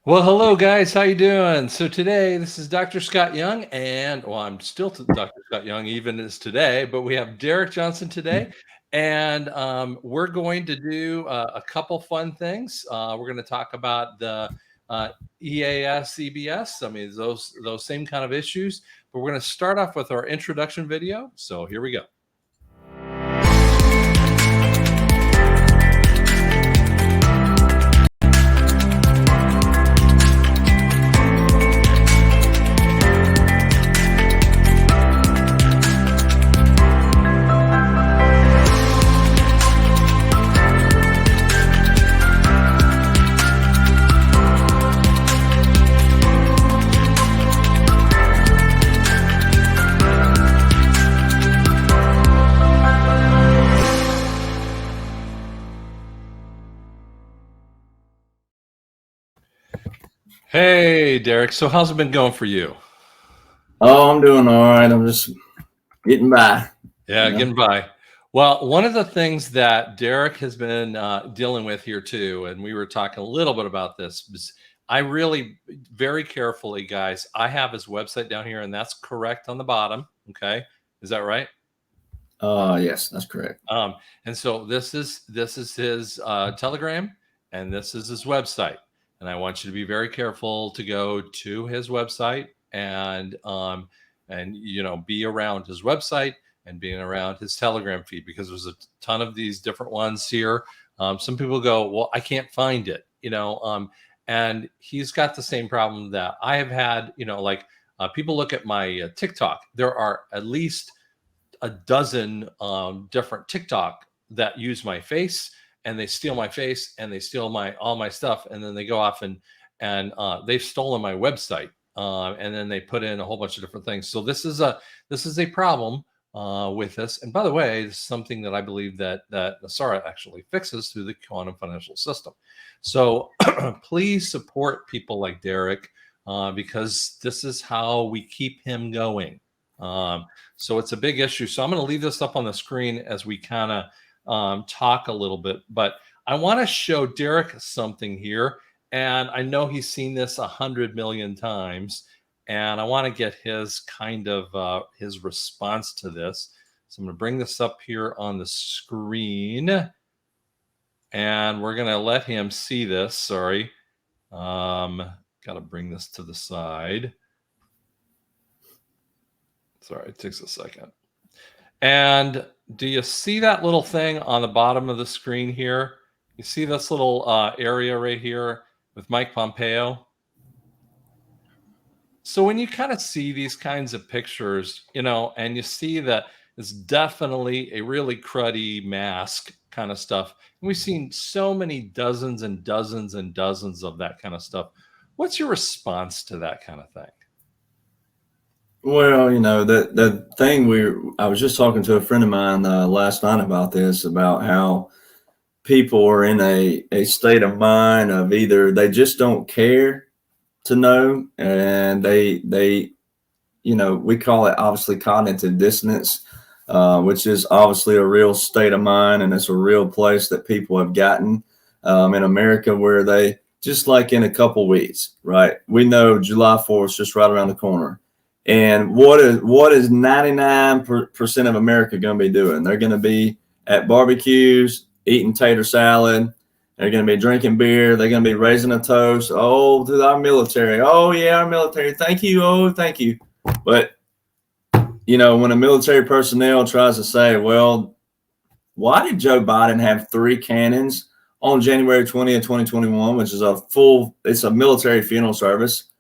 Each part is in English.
Well, hello guys, how you doing? So today, this is Dr. Scott Young, and I'm still Dr. Scott Young even as today, but we have Derek Johnson today, and we're going to do a couple fun things. We're going to talk about the EAS, EBS. I mean, those same kind of issues, but we're going to start off with our introduction video. So here we go. Hey, Derek. So how's it been going for you? Oh, I'm doing all right. I'm just getting by. Yeah, You know? getting by. Well, one of the things that Derek has been dealing with here too, and we were talking a little bit about this, is I really very carefully, guys, I have his website down here, and that's correct on the bottom. Okay, is that right? Yes, that's correct. And so this is his Telegram, and this is his website. And I want you to be very careful to go to his website and be around his website and being around his Telegram feed, because there's a ton of these different ones here. Some people go, well, I can't find it, and he's got the same problem that I have had. People look at my TikTok. There are at least a dozen different TikTok that use my face, and they steal my face and they steal all my stuff, and then they go off and they've stolen my website, and then they put in a whole bunch of different things. So this is a problem with this. And by the way, this is something that I believe that Nasara actually fixes through the quantum financial system. So please support people like Derek, because this is how we keep him going. So it's a big issue. So I'm going to leave this up on the screen as we kind of talk a little bit. But I want to show Derek something here. And I know he's seen this 100 million times. And I want to get his kind of his response to this. So I'm going to bring this up here on the screen. And we're going to let him see this. Sorry. Got to bring this to the side. Sorry, it takes a second. And do you see that little thing on the bottom of the screen here? You see this little area right here with Mike Pompeo? So when you kind of see these kinds of pictures, and you see that it's definitely a really cruddy mask kind of stuff. And we've seen so many dozens and dozens and dozens of that kind of stuff. What's your response to that kind of thing? Well, the thing I was just talking to a friend of mine last night about this, about how people are in a state of mind of either they just don't care to know, and they we call it obviously cognitive dissonance, which is obviously a real state of mind, and it's a real place that people have gotten in America, where they just, like, in a couple weeks, right? We know July 4th is just right around the corner. And what is 99% of America going to be doing? They're going to be at barbecues, eating tater salad. They're going to be drinking beer. They're going to be raising a toast. Oh, to our military. Oh, yeah, our military. Thank you. Oh, thank you. But, when a military personnel tries to say, well, why did Joe Biden have 3 cannons on January 20th, 2021, which is it's a military funeral service?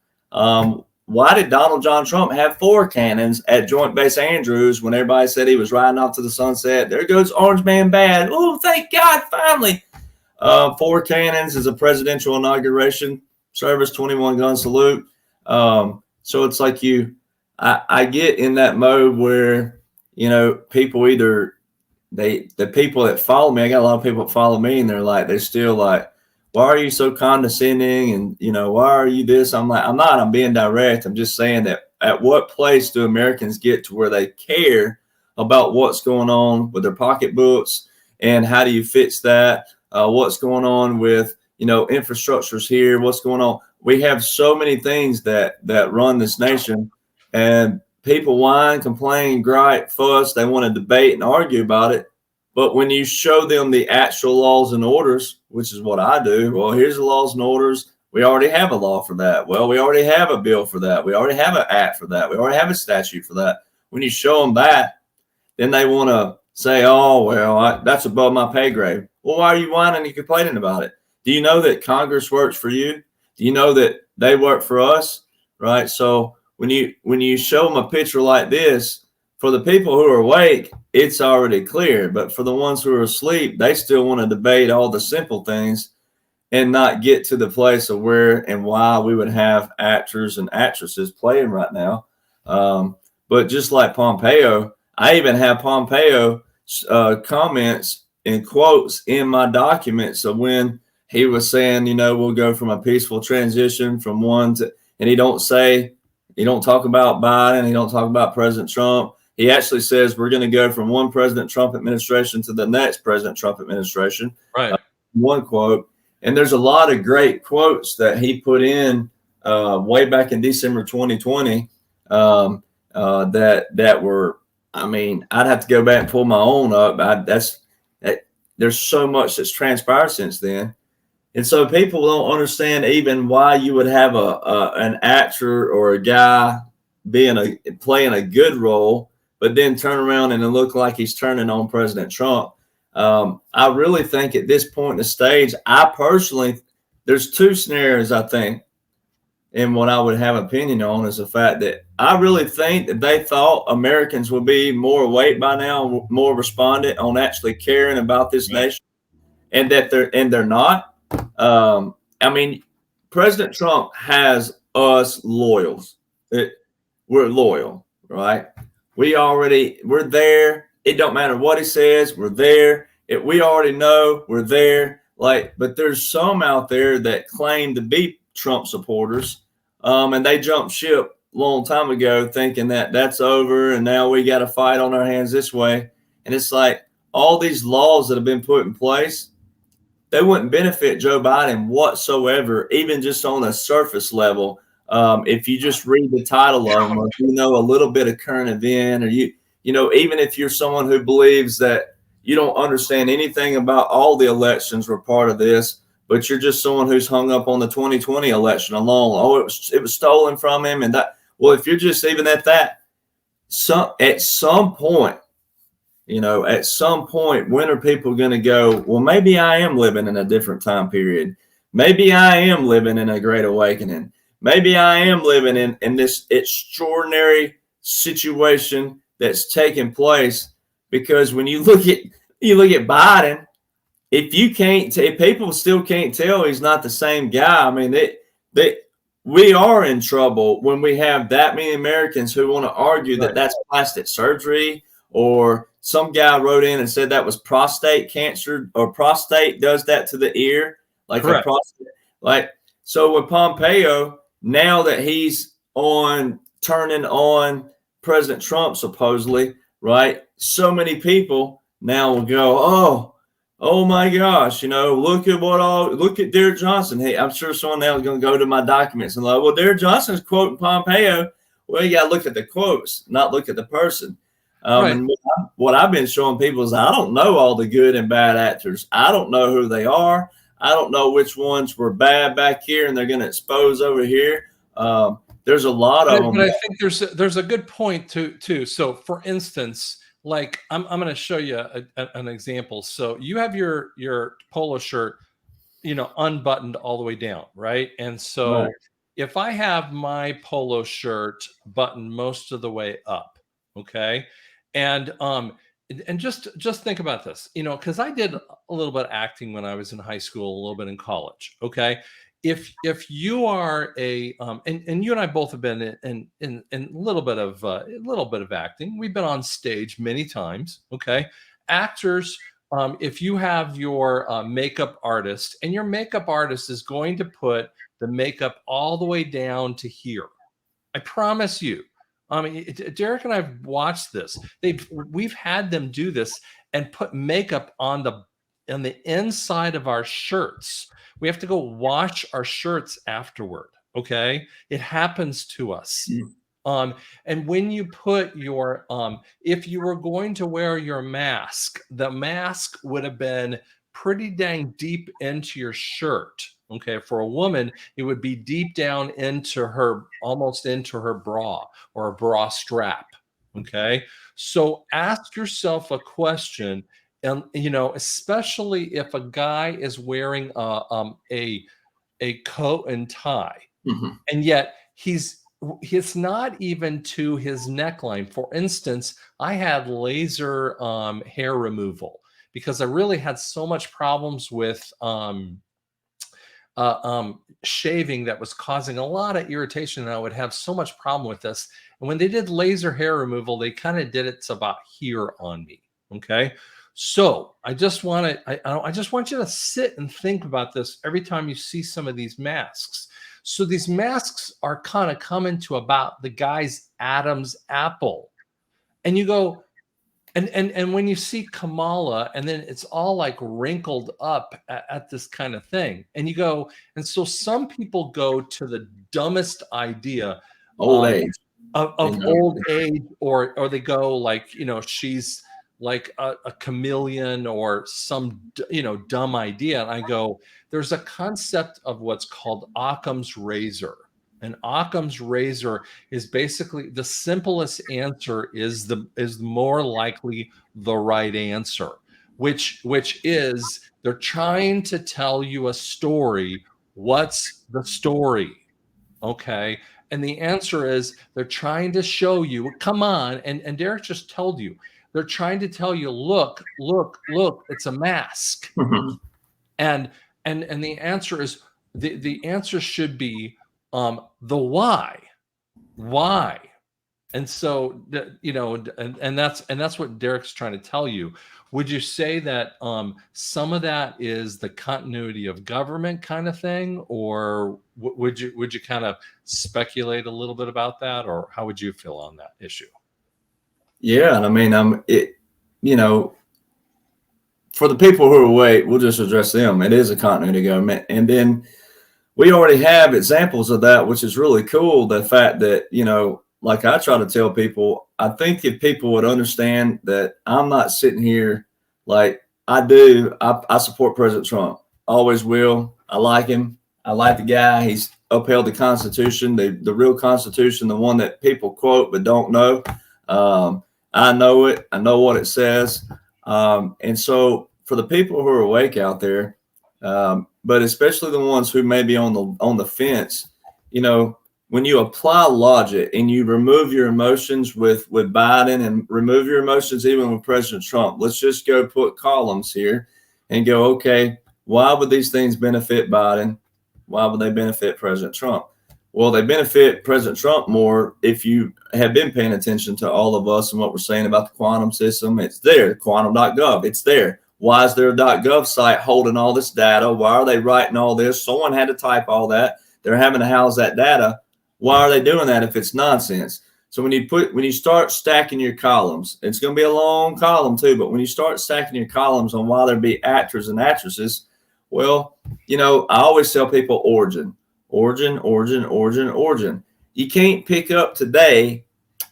Why did Donald John Trump have 4 cannons at Joint Base Andrews when everybody said he was riding off to the sunset? There goes Orange Man bad. Oh, thank God, finally. 4 cannons is a presidential inauguration service, 21 gun salute. So it's like I get in that mode where, people either the people that follow me, I got a lot of people that follow me, and they're still like, why are you so condescending? And, why are you this? I'm like, I'm being direct. I'm just saying that at what place do Americans get to where they care about what's going on with their pocketbooks, and how do you fix that? What's going on with, infrastructure's here. What's going on? We have so many things that run this nation, and people whine, complain, gripe, fuss. They want to debate and argue about it. But when you show them the actual laws and orders, which is what I do, well, here's the laws and orders. We already have a law for that. Well, we already have a bill for that. We already have an act for that. We already have a statute for that. When you show them that, then they want to say, oh, well, that's above my pay grade. Well, why are you whining and complaining about it? Do you know that Congress works for you? Do you know that they work for us? Right. So when you show them a picture like this, for the people who are awake, it's already clear. But for the ones who are asleep, they still want to debate all the simple things and not get to the place of where and why we would have actors and actresses playing right now. But just like Pompeo, I even have Pompeo comments and quotes in my documents of when he was saying, we'll go from a peaceful transition from one to, and he don't talk about Biden. He don't talk about President Trump. He actually says we're going to go from one President Trump administration to the next President Trump administration. Right. One quote. And there's a lot of great quotes that he put in way back in December 2020 that were, I'd have to go back and pull my own up. There's so much that's transpired since then. And so people don't understand even why you would have an actor or a guy playing a good role, but then turn around and it look like he's turning on President Trump. I really think at this point in the stage, there's two scenarios, I think, and what I would have opinion on is the fact that I really think that they thought Americans would be more awake by now, more respondent on actually caring about this nation, and that they're not. President Trump has us loyals. We're loyal, right? We're there. It don't matter what he says. We're there. We already know we're there. But there's some out there that claim to be Trump supporters, and they jumped ship a long time ago, thinking that that's over, and now we got a fight on our hands this way. And it's like all these laws that have been put in place, they wouldn't benefit Joe Biden whatsoever, even just on a surface level. If you just read the title of them, or if you know a little bit of current event, or even if you're someone who believes that you don't understand anything about all the elections were part of this, but you're just someone who's hung up on the 2020 election alone. Oh, it was stolen from him, and that. Well, if you're just even at that, at some point, when are people going to go, well, maybe I am living in a different time period. Maybe I am living in a great awakening. Maybe I am living in this extraordinary situation that's taking place. Because when you look at Biden, if people still can't tell he's not the same guy, we are in trouble when we have that many Americans who want to argue that that's plastic surgery, or some guy wrote in and said that was prostate cancer, or prostate does that to the ear, like a prostate. So with Pompeo, now that he's turning on President Trump supposedly, right? So many people now will go, oh my gosh, look at Derek Johnson. Hey, I'm sure someone now is going to go to my documents and well, Derek Johnson's quoting Pompeo. Well, you got to look at the quotes, not look at the person. And what I've been showing people is I don't know all the good and bad actors. I don't know who they are. I don't know which ones were bad back here and they're going to expose over here. There's a lot of them. But I think there's a good point too. So for instance, like I'm going to show you an example. So you have your polo shirt, unbuttoned all the way down, right? And so if I have my polo shirt buttoned most of the way up, okay, and just think about this, because I did a little bit of acting when I was in high school, a little bit in college, okay. If you are and you and I both have been in a little bit of acting. We've been on stage many times. Okay, actors. If you have your makeup artist, and your makeup artist is going to put the makeup all the way down to here, I promise you. Derek and I've watched this. We've had them do this and put makeup on on the inside of our shirts. We have to go wash our shirts afterward. Okay. It happens to us. And when you put your, if you were going to wear your mask, the mask would have been pretty dang deep into your shirt. Okay. For a woman, it would be deep down into her, almost into her bra or a bra strap. Okay. So ask yourself a question, and especially if a guy is wearing a coat and tie, and yet it's not even to his neckline. For instance, I had laser hair removal because I really had so much problems with shaving that was causing a lot of irritation, and I would have so much problem with this. And when they did laser hair removal, they kind of did it to about here on me. Okay. So I just want you to sit and think about this every time you see some of these masks. So these masks are kind of coming to about the guy's Adam's apple. And you go, and when you see Kamala, and then it's all like wrinkled up at this kind of thing, and you go, and so some people go to the dumbest idea, old age, of old age, or they go like, she's like a chameleon or some dumb idea. And I go, there's a concept of what's called Occam's razor. And Occam's razor is basically the simplest answer is more likely the right answer, which is they're trying to tell you a story. What's the story? Okay. And the answer is they're trying to show you, come on. And Derek just told you, they're trying to tell you, look, it's a mask. And the answer is the answer should be the why. And so and that's what Derek's trying to tell you. Would you say that some of that is the continuity of government kind of thing, or would you kind of speculate a little bit about that, or how would you feel on that issue? Yeah, and I mean, for the people who are awake, we'll just address them. It is a continuity of government, and then we already have examples of that, which is really cool. The fact that, like I try to tell people, I think if people would understand that I'm not sitting here like I do, I support President Trump. Always will. I like him. I like the guy. He's upheld the Constitution, the real Constitution, the one that people quote but don't know. I know it. I know what it says. And so for the people who are awake out there, but especially the ones who may be on the fence, when you apply logic and you remove your emotions with Biden and remove your emotions even with President Trump, let's just go put columns here and go, okay, why would these things benefit Biden? Why would they benefit President Trump? Well, they benefit President Trump more if you have been paying attention to all of us and what we're saying about the quantum system. It's there, quantum.gov. It's there. Why is there a .gov site holding all this data? Why are they writing all this? Someone had to type all that. They're having to house that data. Why are they doing that if it's nonsense? So when you start stacking your columns, it's going to be a long column too, but when you start stacking your columns on why there be actors and actresses, well, I always tell people origin. You can't pick up today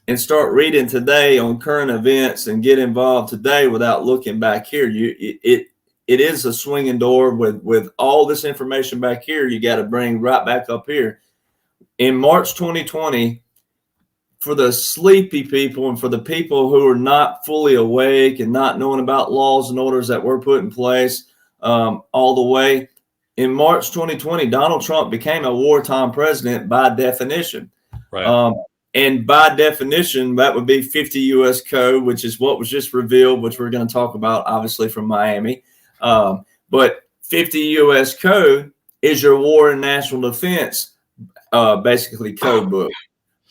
and start reading today on current events and get involved today without looking back here. It is a swinging door with all this information back here. You got to bring right back up here. In March 2020, for the sleepy people and for the people who are not fully awake and not knowing about laws and orders that were put in place all the way, in March 2020, Donald Trump became a wartime president by definition. Right. And by definition, that would be 50 U.S. Code, which is what was just revealed, which we're going to talk about, obviously, from Miami. But 50 U.S. Code is your war and national defense, basically code book,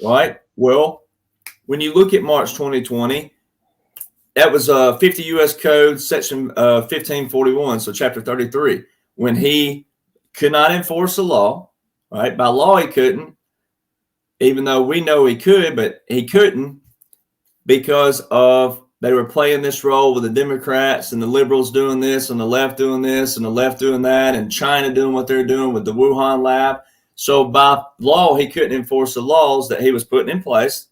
right? Well, when you look at March 2020, that was 50 U.S. Code, section 1541, so chapter 33. When he could not enforce the law, right? By law, he couldn't, even though we know he could, but he couldn't because of they were playing this role with the Democrats and the liberals doing this and the left doing this and the left doing that and China doing what they're doing with the Wuhan lab. So by law, he couldn't enforce the laws that he was putting in place.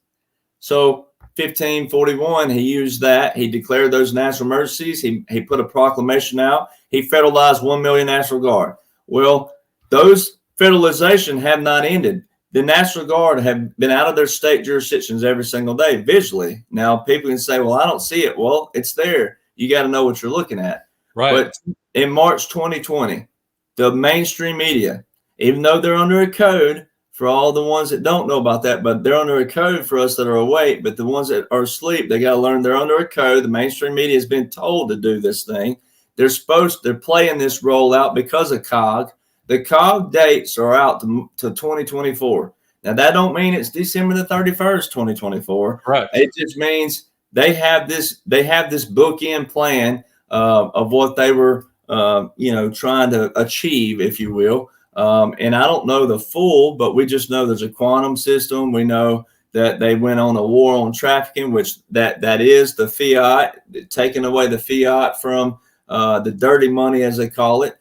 So 1541, he used that. He declared those national emergencies. He put a proclamation out. He federalized 1 million National Guard. Well, those federalization have not ended. The National Guard have been out of their state jurisdictions every single day visually. Now, people can say, well, I don't see it. Well, it's there. You got to know what you're looking at. Right. But in March 2020, the mainstream media, even though they're under a code, for all the ones that don't know about that, but they're under a code for us that are awake, but the ones that are asleep, they got to learn they're under a code. The mainstream media has been told to do this thing. They're playing this role out because of COG. The COG dates are out to 2024. Now, that don't mean it's December the 31st, 2024. Right. It just means they have this bookend plan of what they were, trying to achieve, if you will. And I don't know the full, but we just know there's a quantum system. We know that they went on a war on trafficking, which that is the fiat, taking away the fiat from the dirty money, as they call it,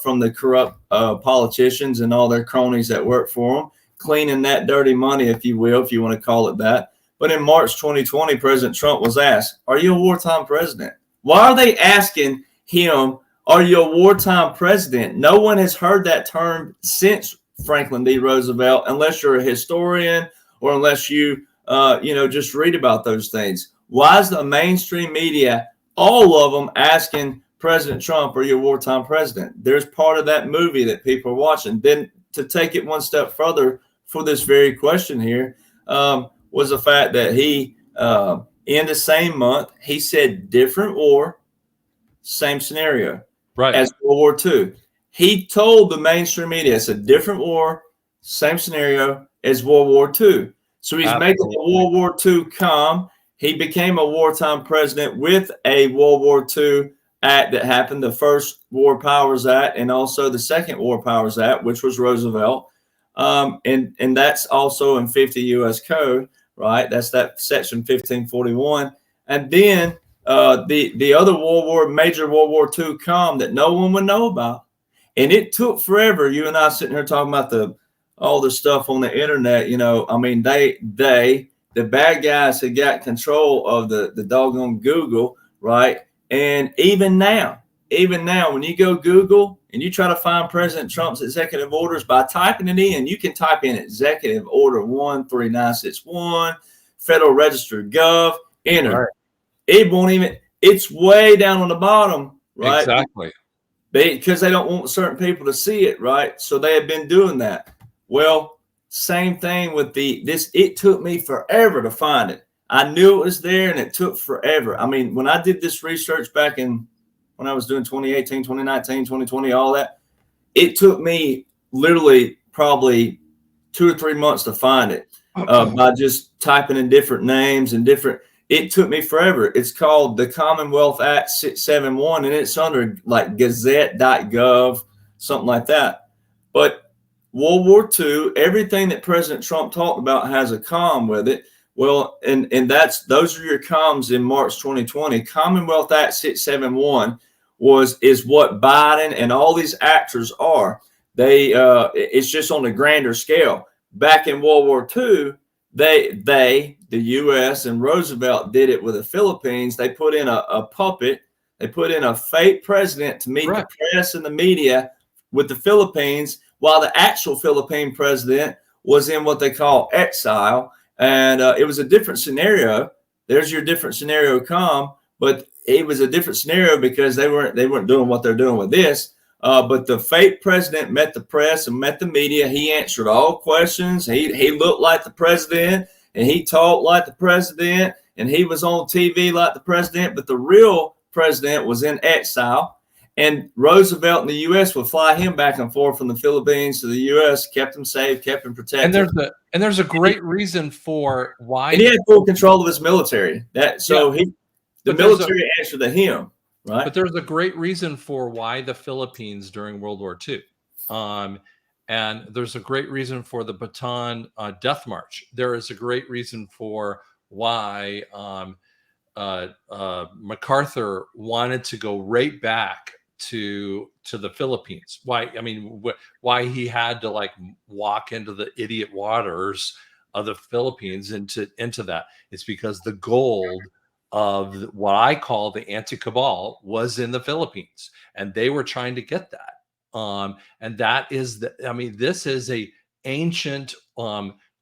from the corrupt politicians and all their cronies that work for them, cleaning that dirty money, if you will, if you want to call it that. But in March 2020, President Trump was asked, are you a wartime president? Why are they asking him, are you a wartime president? No one has heard that term since Franklin D. Roosevelt, unless you're a historian or unless you, just read about those things. Why is the mainstream media, all of them, asking President Trump, are you a wartime president? There's part of that movie that people are watching. Then to take it one step further for this very question here was the fact that he, in the same month, he said different war, same scenario. Right. As World War II. He told the mainstream media it's a different war, same scenario as World War II. So he's making the World War II come. He became a wartime president with a World War II act that happened, the first War Powers Act and also the second War Powers Act, which was Roosevelt. And that's also in 50 U.S. Code, right? That's that section 1541. And then the other major World War II come that no one would know about. And it took forever. You and I sitting here talking about all the stuff on the internet, I mean, the bad guys had got control of the doggone Google, right? And even now, when you go Google and you try to find President Trump's executive orders by typing it in, you can type in Executive Order 13961, Federal Register Gov, enter. Right. It won't even, it's way down on the bottom, right? Exactly. Because they don't want certain people to see it, right? So they have been doing that. Well, same thing with this. It took me forever to find it. I knew it was there and it took forever. I mean, when I did this research back when I was doing 2018, 2019, 2020, all that, it took me literally probably 2 or 3 months to find it by just typing in different names and it took me forever. It's called the Commonwealth Act 671, and it's under like gazette.gov, something like that. But World War II, everything that President Trump talked about has a com with it. Well, and those are your comms in March 2020. Commonwealth Act 671 is what Biden and all these actors are. It's just on a grander scale. Back in World War II, the U.S. and Roosevelt did it with the Philippines. They put in a puppet. They put in a fake president to meet the press and the media with the Philippines, while the actual Philippine president was in what they call exile. And it was a different scenario. There's your different scenario but it was a different scenario because they weren't doing what they're doing with this. But the fake president met the press and met the media. He answered all questions. He looked like the president and he talked like the president and he was on TV like the president. But the real president was in exile. And Roosevelt in the U.S. would fly him back and forth from the Philippines to the U.S., kept him safe, kept him protected. And there's a great reason for why. And he had full control of his military. The military answered to him, right? But there's a great reason for why the Philippines during World War II. And there's a great reason for the Bataan Death March. There is a great reason for why MacArthur wanted to go right back to the Philippines. Why? I mean, why he had to like walk into the idiot waters of the Philippines into that? It's because the gold of what I call the anti-cabal was in the Philippines, and they were trying to get that. And that is the. I mean, this is a ancient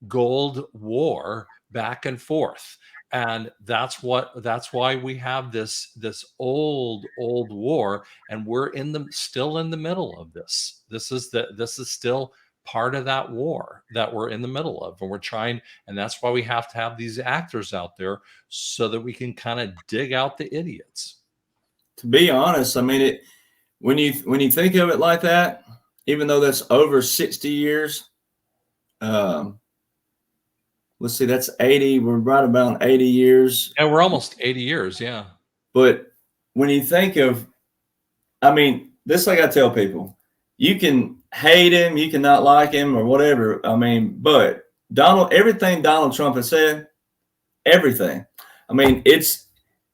gold war back and forth, and that's why we have this old war, and we're still in the middle of this. This is still part of that war that we're in the middle of, and we're trying, and that's why we have to have these actors out there so that we can kind of dig out the idiots. To be honest, I mean, when you think of it like that, even though that's over 60 years, let's see, that's 80. We're right about 80 years. Yeah, we're almost 80 years. Yeah. But when you think of, I mean, this, like I tell people, you can hate him, you can not like him or whatever. I mean, but everything Donald Trump has said, everything. I mean, it's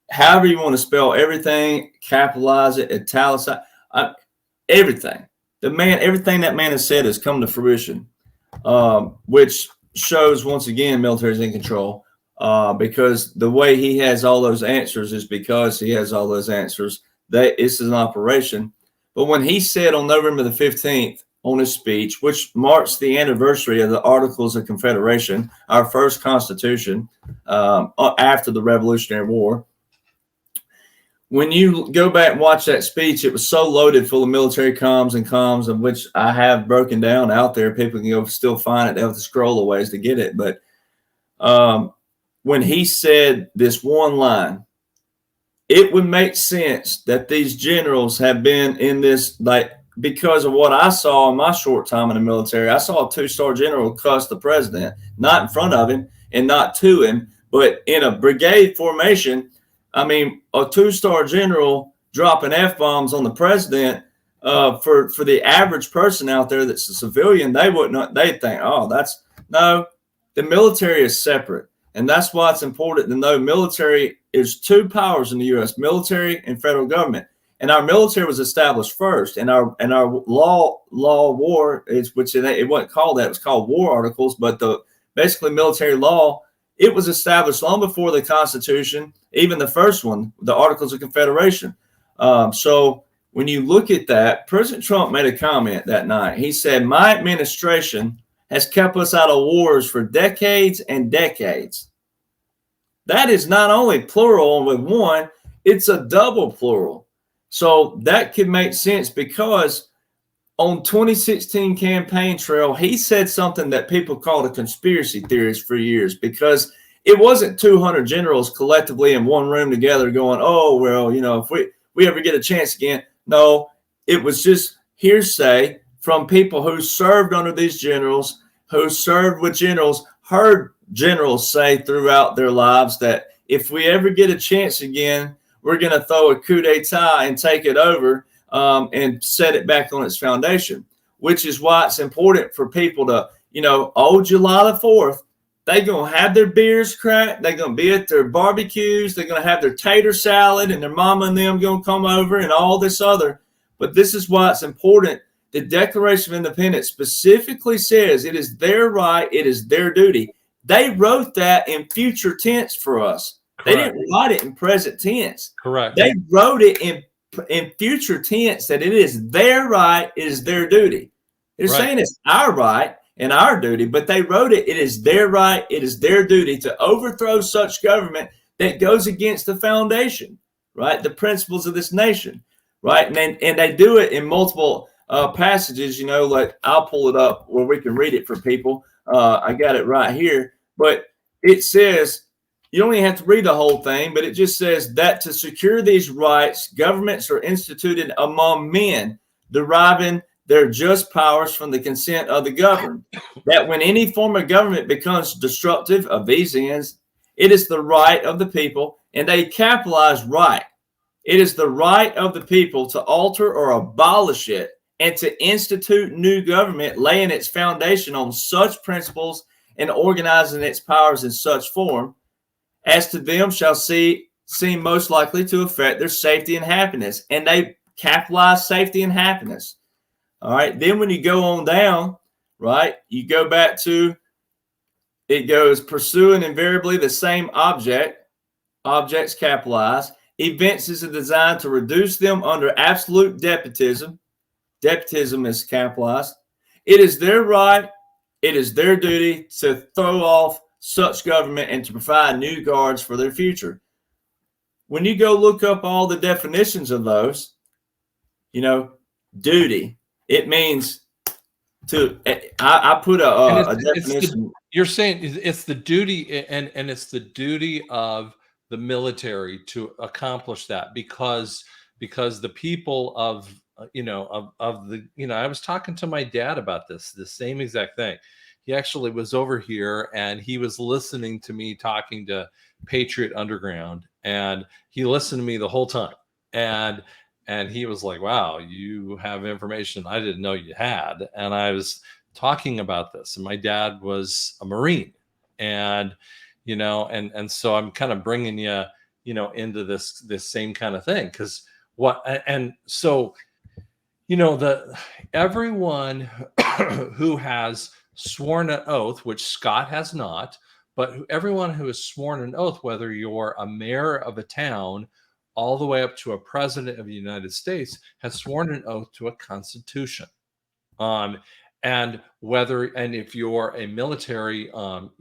however you want to spell everything, capitalize it, italicize, everything. Everything that man has said has come to fruition, which shows once again military is in control, because the way he has all those answers is because he has all those answers. That this is an operation. But when he said on November the 15th on his speech, which marks the anniversary of the Articles of Confederation, our first constitution after the Revolutionary War, when you go back and watch that speech, it was so loaded full of military comms, of which I have broken down out there. People can go still find it. They have to scroll a ways to get it. But when he said this one line, it would make sense that these generals have been in this, like, because of what I saw in my short time in the military. I saw a 2-star general cuss the president, not in front of him and not to him, but in a brigade formation. I mean, a 2-star general dropping F-bombs on the president, for the average person out there that's a civilian, they'd think, oh, no, the military is separate. And that's why it's important to know military is 2 powers in the U.S., military and federal government. And our military was established first, and our law war which it wasn't called that, it was called war articles, but basically military law, it was established long before the Constitution, even the first one, the Articles of Confederation. So when you look at that, President Trump made a comment that night. He said, my administration has kept us out of wars for decades and decades. That is not only plural with one, it's a double plural. So that could make sense, because on 2016 campaign trail, he said something that people called a conspiracy theorist for years, because it wasn't 200 generals collectively in one room together going, oh, well, if we ever get a chance again. No, it was just hearsay from people who served under these generals, who served with generals, heard generals say throughout their lives that if we ever get a chance again, we're going to throw a coup d'etat and take it over, and set it back on its foundation, which is why it's important for people to, July the 4th, they're going to have their beers cracked. They're going to be at their barbecues. They're going to have their tater salad, and their mama and them going to come over and all this other. But this is why it's important. The Declaration of Independence specifically says it is their right. It is their duty. They wrote that in future tense for us. Correct. They didn't write it in present tense. Correct. They wrote it in future tense that it is their right, it is their duty. They're saying it's our right and our duty, but they wrote it is their right, it is their duty to overthrow such government that goes against the foundation, right? The principles of this nation, right? And they do it in multiple passages, like I'll pull it up where we can read it for people. I got it right here, but it says, you don't even have to read the whole thing, but it just says that to secure these rights, governments are instituted among men, deriving their just powers from the consent of the governed. That when any form of government becomes destructive of these ends, it is the right of the people, and they capitalize right. It is the right of the people to alter or abolish it and to institute new government, laying its foundation on such principles and organizing its powers in such form as to them shall see seem most likely to affect their safety and happiness. And they capitalize safety and happiness. All right. Then when you go on down, right, you go back to, it goes pursuing invariably the same objects capitalized. Events is designed to reduce them under absolute despotism. Despotism is capitalized. It is their right, it is their duty to throw off such government and to provide new guards for their future. When you go look up all the definitions of those, duty, it means to, I put a definition. You're saying it's the duty, and it's the duty of the military to accomplish that, because the people of I was talking to my dad about the same exact thing. He actually was over here and he was listening to me talking to Patriot Underground, and he listened to me the whole time, and he was like, wow, you have information I didn't know you had. And I was talking about this, and my dad was a Marine, and so I'm kind of bringing you into this same kind of thing, because everyone who has sworn an oath, which Scott has not, but everyone who has sworn an oath, whether you're a mayor of a town all the way up to a president of the United States, has sworn an oath to a constitution. And if you're a military, from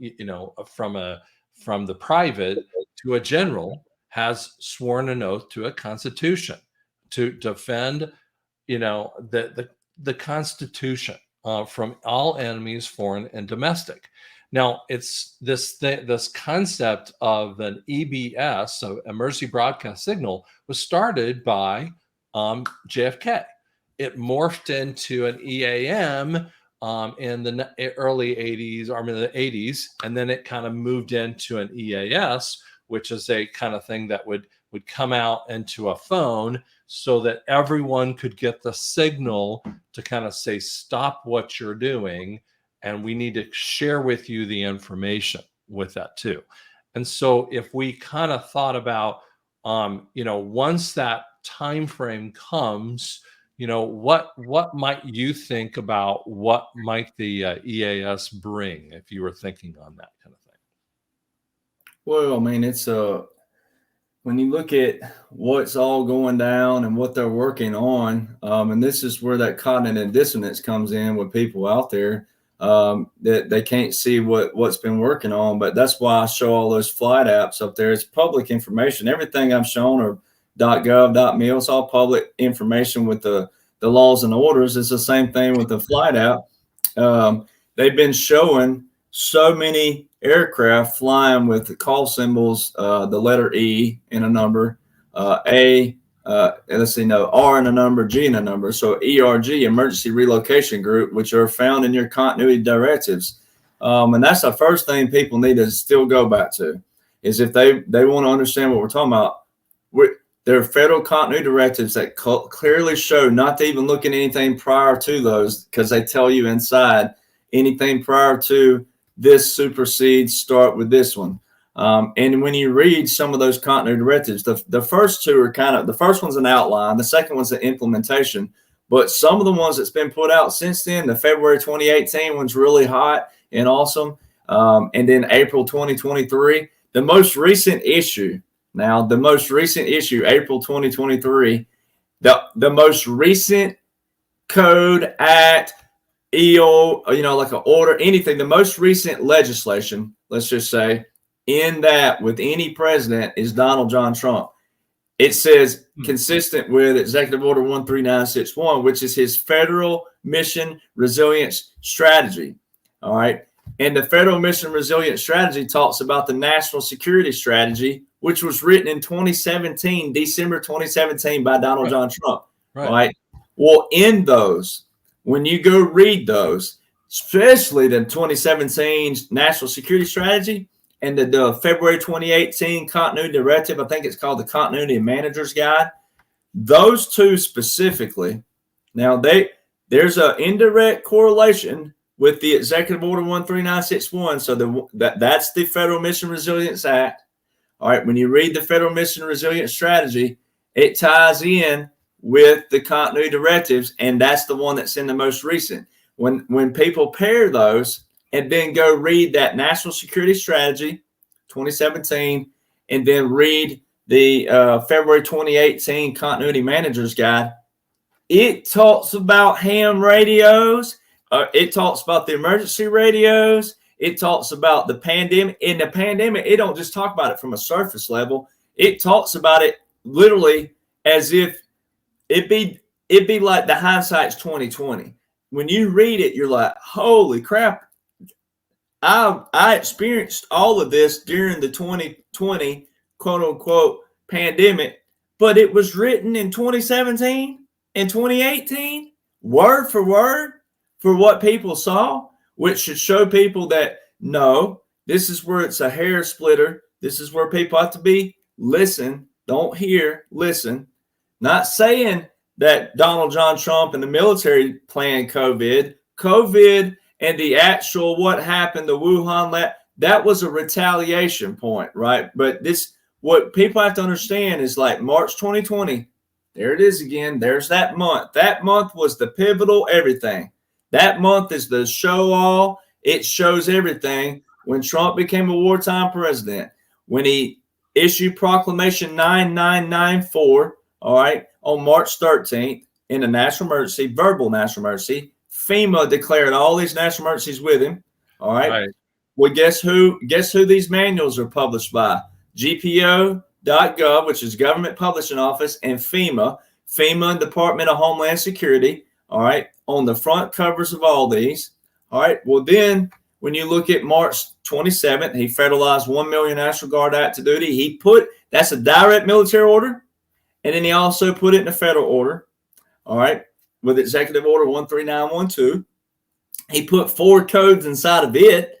the private to a general, has sworn an oath to a constitution to defend, the Constitution from all enemies, foreign and domestic. Now, it's this concept of an EBS, so emergency broadcast signal, was started by JFK. It morphed into an EAM in the early 80s, or the 80s, and then it kind of moved into an EAS, which is a kind of thing that would come out into a phone so that everyone could get the signal to kind of say, stop what you're doing, and we need to share with you the information with that too. And so if we kind of thought about, once that time frame comes, what might you think about what might the EAS bring, if you were thinking on that kind of thing? Well, I mean, it's when you look at what's all going down and what they're working on, and this is where that cognitive dissonance comes in with people out there, that they can't see what's been working on. But that's why I show all those flight apps up there. It's public information. Everything I've shown are .gov, .mil. It's all public information with the laws and orders. It's the same thing with the flight app. They've been showing so many aircraft flying with the call symbols, the letter E in a number, R in a number, G in a number. So ERG, Emergency Relocation Group, which are found in your continuity directives. And that's the first thing people need to still go back to, is if they want to understand what we're talking about. There are federal continuity directives that clearly show not to even look at anything prior to those, because they tell you inside anything prior to this supersedes, start with this one. And when you read some of those continuity directives, the first two are the first one's an outline, the second one's an implementation. But some of the ones that's been put out since then, the February 2018 one's really hot and awesome. And then April 2023, the most recent issue, April 2023, the most recent code, act, EO, like an order, anything, the most recent legislation, let's just say, in that with any president is Donald John Trump. It says consistent with Executive Order 13961, which is his Federal Mission Resilience Strategy. All right. And the Federal Mission Resilience Strategy talks about the National Security Strategy, which was written in December 2017 by Donald John Trump. Right. Well, in those, when you go read those, especially the 2017 National Security Strategy and the February 2018 Continuity Directive, I think it's called the Continuity Manager's Guide, those two specifically, now there's an indirect correlation with the Executive Order 13961. So that's the Federal Mission Resilience Act. All right, when you read the Federal Mission Resilience Strategy, it ties in with the continuity directives, and that's the one that's in the most recent. When people pair those and then go read that National Security Strategy 2017 and then read the February 2018 Continuity Manager's Guide, it talks about ham radios. It talks about the emergency radios. It talks about the pandemic. In the pandemic, it don't just talk about it from a surface level. It talks about it literally as if it'd be like the hindsight's 2020. When you read it, you're like, holy crap. I experienced all of this during the 2020 quote unquote pandemic, but it was written in 2017 and 2018, word for word, for what people saw, which should show people that no, this is where it's a hair splitter. This is where people have to be listen, don't hear, listen. Not saying that Donald John Trump and the military planned COVID and the actual what happened, the Wuhan lab, that was a retaliation point, right? But this, what people have to understand is like March 2020, there it is again. There's that month. That month was the pivotal everything. That month is the show all. It shows everything. When Trump became a wartime president, when he issued Proclamation 9994, all right, on March 13th in a national emergency, verbal national emergency, FEMA declared all these national emergencies with him. All right. Well, guess who these manuals are published by? GPO.gov, which is Government Publishing Office, and FEMA and Department of Homeland Security. All right. On the front covers of all these. All right. Well, then when you look at March 27th, he federalized 1 million National Guard active duty. That's a direct military order. And then he also put it in a federal order. All right. With Executive Order 13912. He put 4 codes inside of it.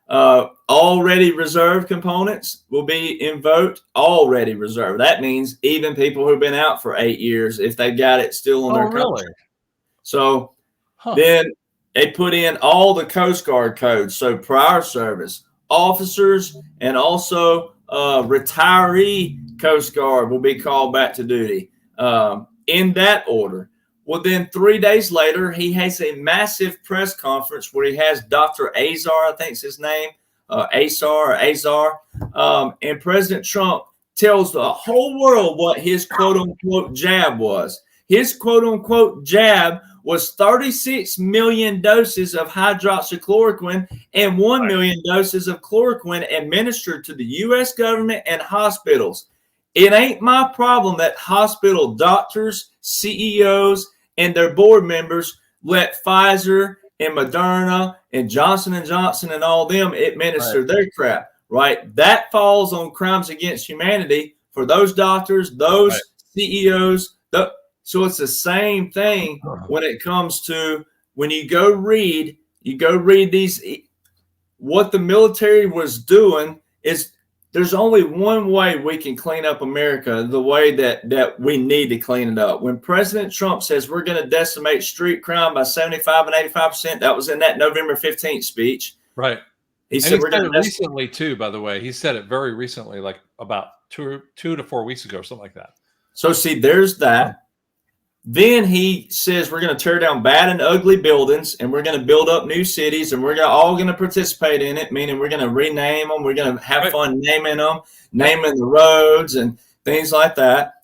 Already reserved components will be invoked. Already reserved. That means even people who've been out for 8 years, if they got it still on their country. So then they put in all the Coast Guard codes. So prior service, officers, and also retiree Coast Guard will be called back to duty in that order. Well, then 3 days later, he has a massive press conference where he has Dr. Azar, I think is his name, Azar. And President Trump tells the whole world what his quote-unquote jab was. His quote-unquote jab was 36 million doses of hydroxychloroquine and 1 million doses of chloroquine administered to the U.S. government and hospitals. It ain't my problem that hospital doctors, CEOs, and their board members let Pfizer and Moderna and Johnson & Johnson and all them administer their crap, right? That falls on crimes against humanity for those doctors, those CEOs. So it's the same thing when it comes to when you go read these. What the military was doing is there's only one way we can clean up America, the way that we need to clean it up. When President Trump says we're going to decimate street crime by 75 and 85%, that was in that November 15th speech. Right. He said we're going to recently too, by the way. He said it very recently, like about two to 4 weeks ago, or something like that. So see, there's that. Then he says we're going to tear down bad and ugly buildings and we're going to build up new cities and we're all going to participate in it, meaning we're going to rename them. We're going to have fun naming them, naming the roads and things like that.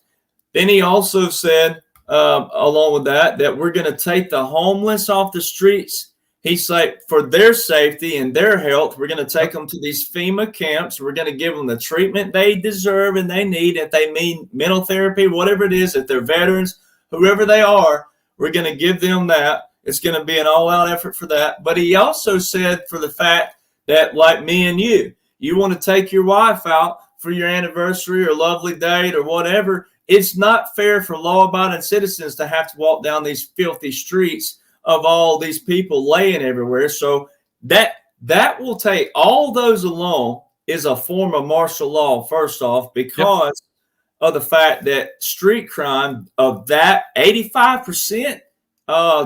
Then he also said, along with that we're going to take the homeless off the streets. He's like, for their safety and their health, we're going to take them to these FEMA camps. We're going to give them the treatment they deserve and they need. If they need mental therapy, whatever it is, if they're veterans, whoever they are, we're going to give them that. It's going to be an all-out effort for that. But he also said for the fact that, like me and you want to take your wife out for your anniversary or lovely date or whatever. It's not fair for law-abiding citizens to have to walk down these filthy streets of all these people laying everywhere. So that will take all those alone is a form of martial law, first off, because of the fact that street crime of that 85%,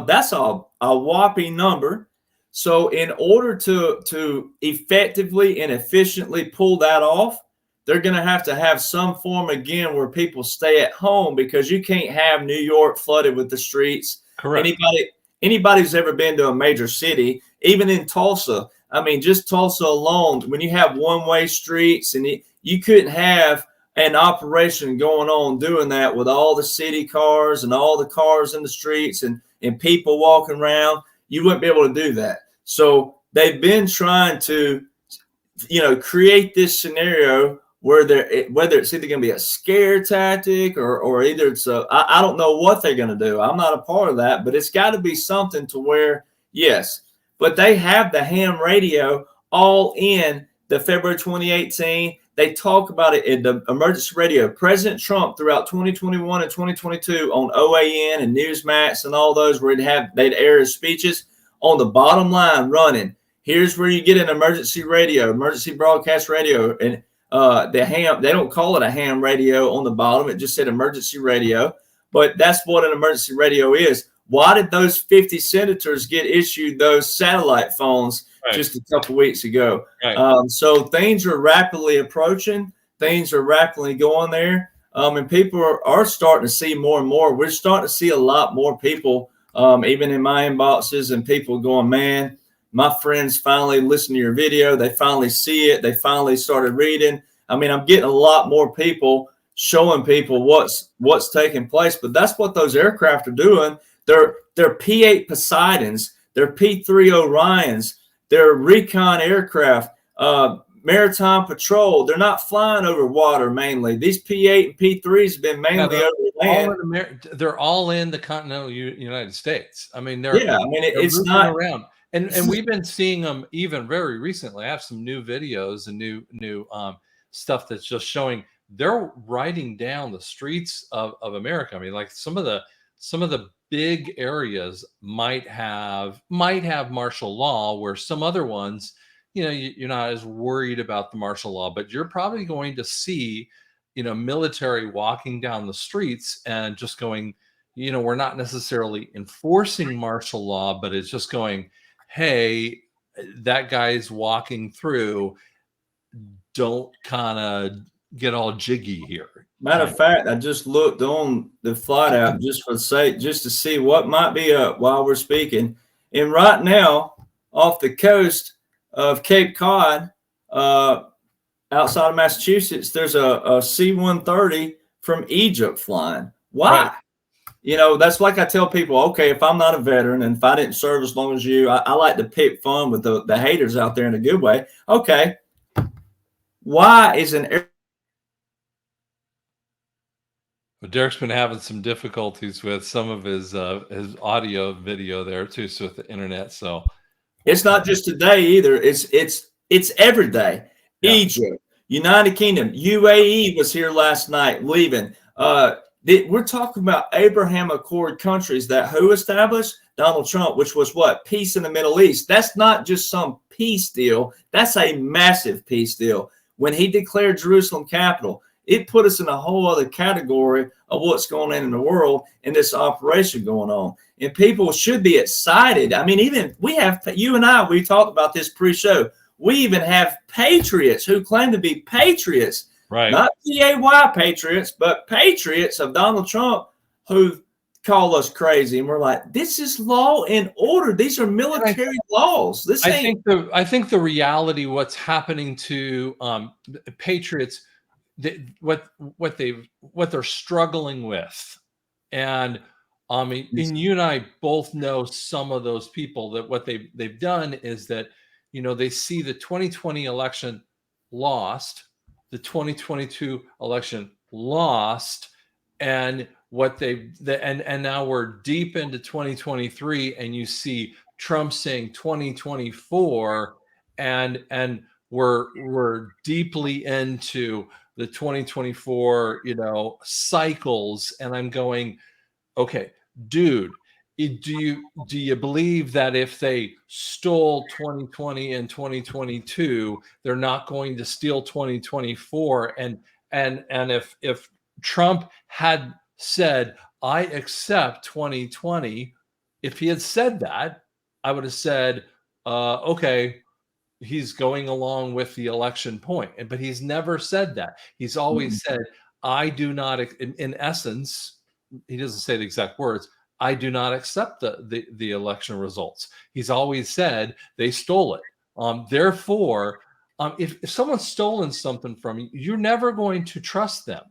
that's a whopping number. So in order to effectively and efficiently pull that off, they're going to have some form again where people stay at home, because you can't have New York flooded with the streets. Correct. Anybody who's ever been to a major city, even in Tulsa, I mean, just Tulsa alone, when you have one-way streets, and you couldn't have an operation going on doing that with all the city cars and all the cars in the streets and people walking around. You wouldn't be able to do that. So they've been trying to, create this scenario where whether it's either going to be a scare tactic or either it's I don't know what they're going to do. I'm not a part of that, but it's got to be something to where, yes, but they have the ham radio all in the February 2018. They talk about it in the emergency radio. President Trump throughout 2021 and 2022 on OAN and Newsmax and all those where they'd air his speeches, on the bottom line running, here's where you get an emergency radio, emergency broadcast radio. And the ham, they don't call it a ham radio on the bottom. It just said emergency radio. But that's what an emergency radio is. Why did those 50 senators get issued those satellite phones just a couple weeks ago? So things are rapidly approaching. Things are rapidly going there. And people are starting to see more and more. We're starting to see a lot more people, even in my inboxes, and people going, man, my friends finally listen to your video. They finally see it. They finally started reading. I mean, I'm getting a lot more people showing people what's taking place. But that's what those aircraft are doing. They're P-8 Poseidons. They're P-3 Orions. They're recon aircraft, maritime patrol. They're not flying over water mainly. These P-8 and P-3s have been mainly over land. They're all in the continental United States. I mean, it's not around. And we've been seeing them even very recently. I have some new videos and new stuff that's just showing they're riding down the streets of America. I mean, like some of the big areas might have martial law, where some other ones, you're not as worried about the martial law, but you're probably going to see, military walking down the streets and just going, we're not necessarily enforcing martial law, but it's just going, hey, that guy's walking through, don't kind of get all jiggy here. Matter of fact, I just looked on the flight app just to see what might be up while we're speaking. And right now, off the coast of Cape Cod, outside of Massachusetts, there's a C-130 from Egypt flying. Why? Right. That's like I tell people, okay, if I'm not a veteran and if I didn't serve as long as you, I like to pick fun with the haters out there in a good way. Okay. Why is an Derek's been having some difficulties with some of his audio video there too, so with the internet. So it's not just today either. It's every day. Yeah. Egypt, United Kingdom, UAE was here last night leaving. We're talking about Abraham Accord countries that who established? Donald Trump, which was what? Peace in the Middle East. That's not just some peace deal. That's a massive peace deal. When he declared Jerusalem capital, it put us in a whole other category of what's going on in the world and this operation going on. And people should be excited. I mean, even you and I, we talked about this pre-show. We even have patriots who claim to be patriots, right? Not PAY patriots, but patriots of Donald Trump who call us crazy. And we're like, this is law and order. These are military laws. I think the reality, what's happening to patriots, what they're struggling with, and and you and I both know some of those people that what they've done is that they see the 2020 election lost, the 2022 election lost, and and now we're deep into 2023, and you see Trump saying 2024, and we're deeply into the 2024 cycles, and I'm going, okay, dude, do you believe that if they stole 2020 and 2022, they're not going to steal 2024? And if Trump had said, I accept 2020, if he had said that, I would have said, okay, he's going along with the election point. But he's never said that. He's always said, I do not, in essence, he doesn't say the exact words, I do not accept the election results. He's always said they stole it. Therefore, if someone's stolen something from you, you're never going to trust them.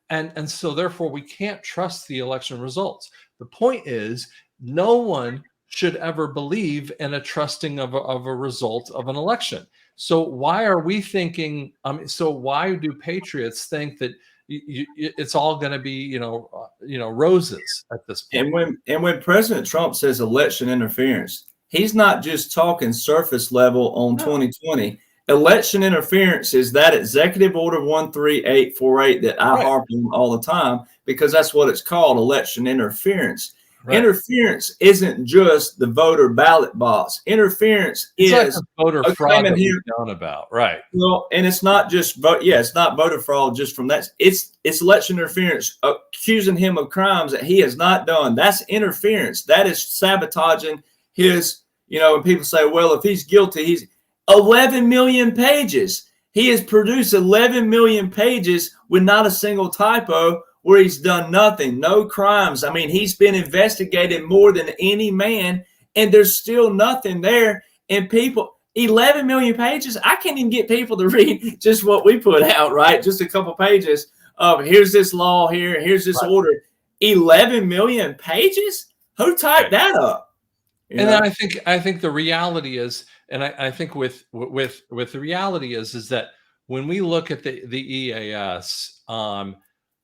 And so therefore we can't trust the election results. The point is, no one should ever believe in a trusting of a result of an election. So why are we thinking, so why do patriots think that it's all going to be, roses at this point? And when President Trump says election interference, he's not just talking surface level on 2020. Election interference is that executive order 13848 that I harp on all the time, because that's what it's called, election interference. Right. Interference isn't just the voter ballot box. Interference is like voter fraud that we've known about, right? Well, and it's not just vote. Yeah, it's not voter fraud just from that. It's election interference, accusing him of crimes that he has not done. That's interference. That is sabotaging his. And people say, well, if he's guilty, he's 11 million pages. He has produced 11 million pages with not a single typo, where he's done nothing, no crimes. I mean, he's been investigated more than any man, and there's still nothing there. And people, 11 million pages, I can't even get people to read just what we put out, right? Just a couple pages of here's this law here, here's this order. 11 million pages? Who typed that up? And then I think the reality is, and I think with the reality is that when we look at the EAS,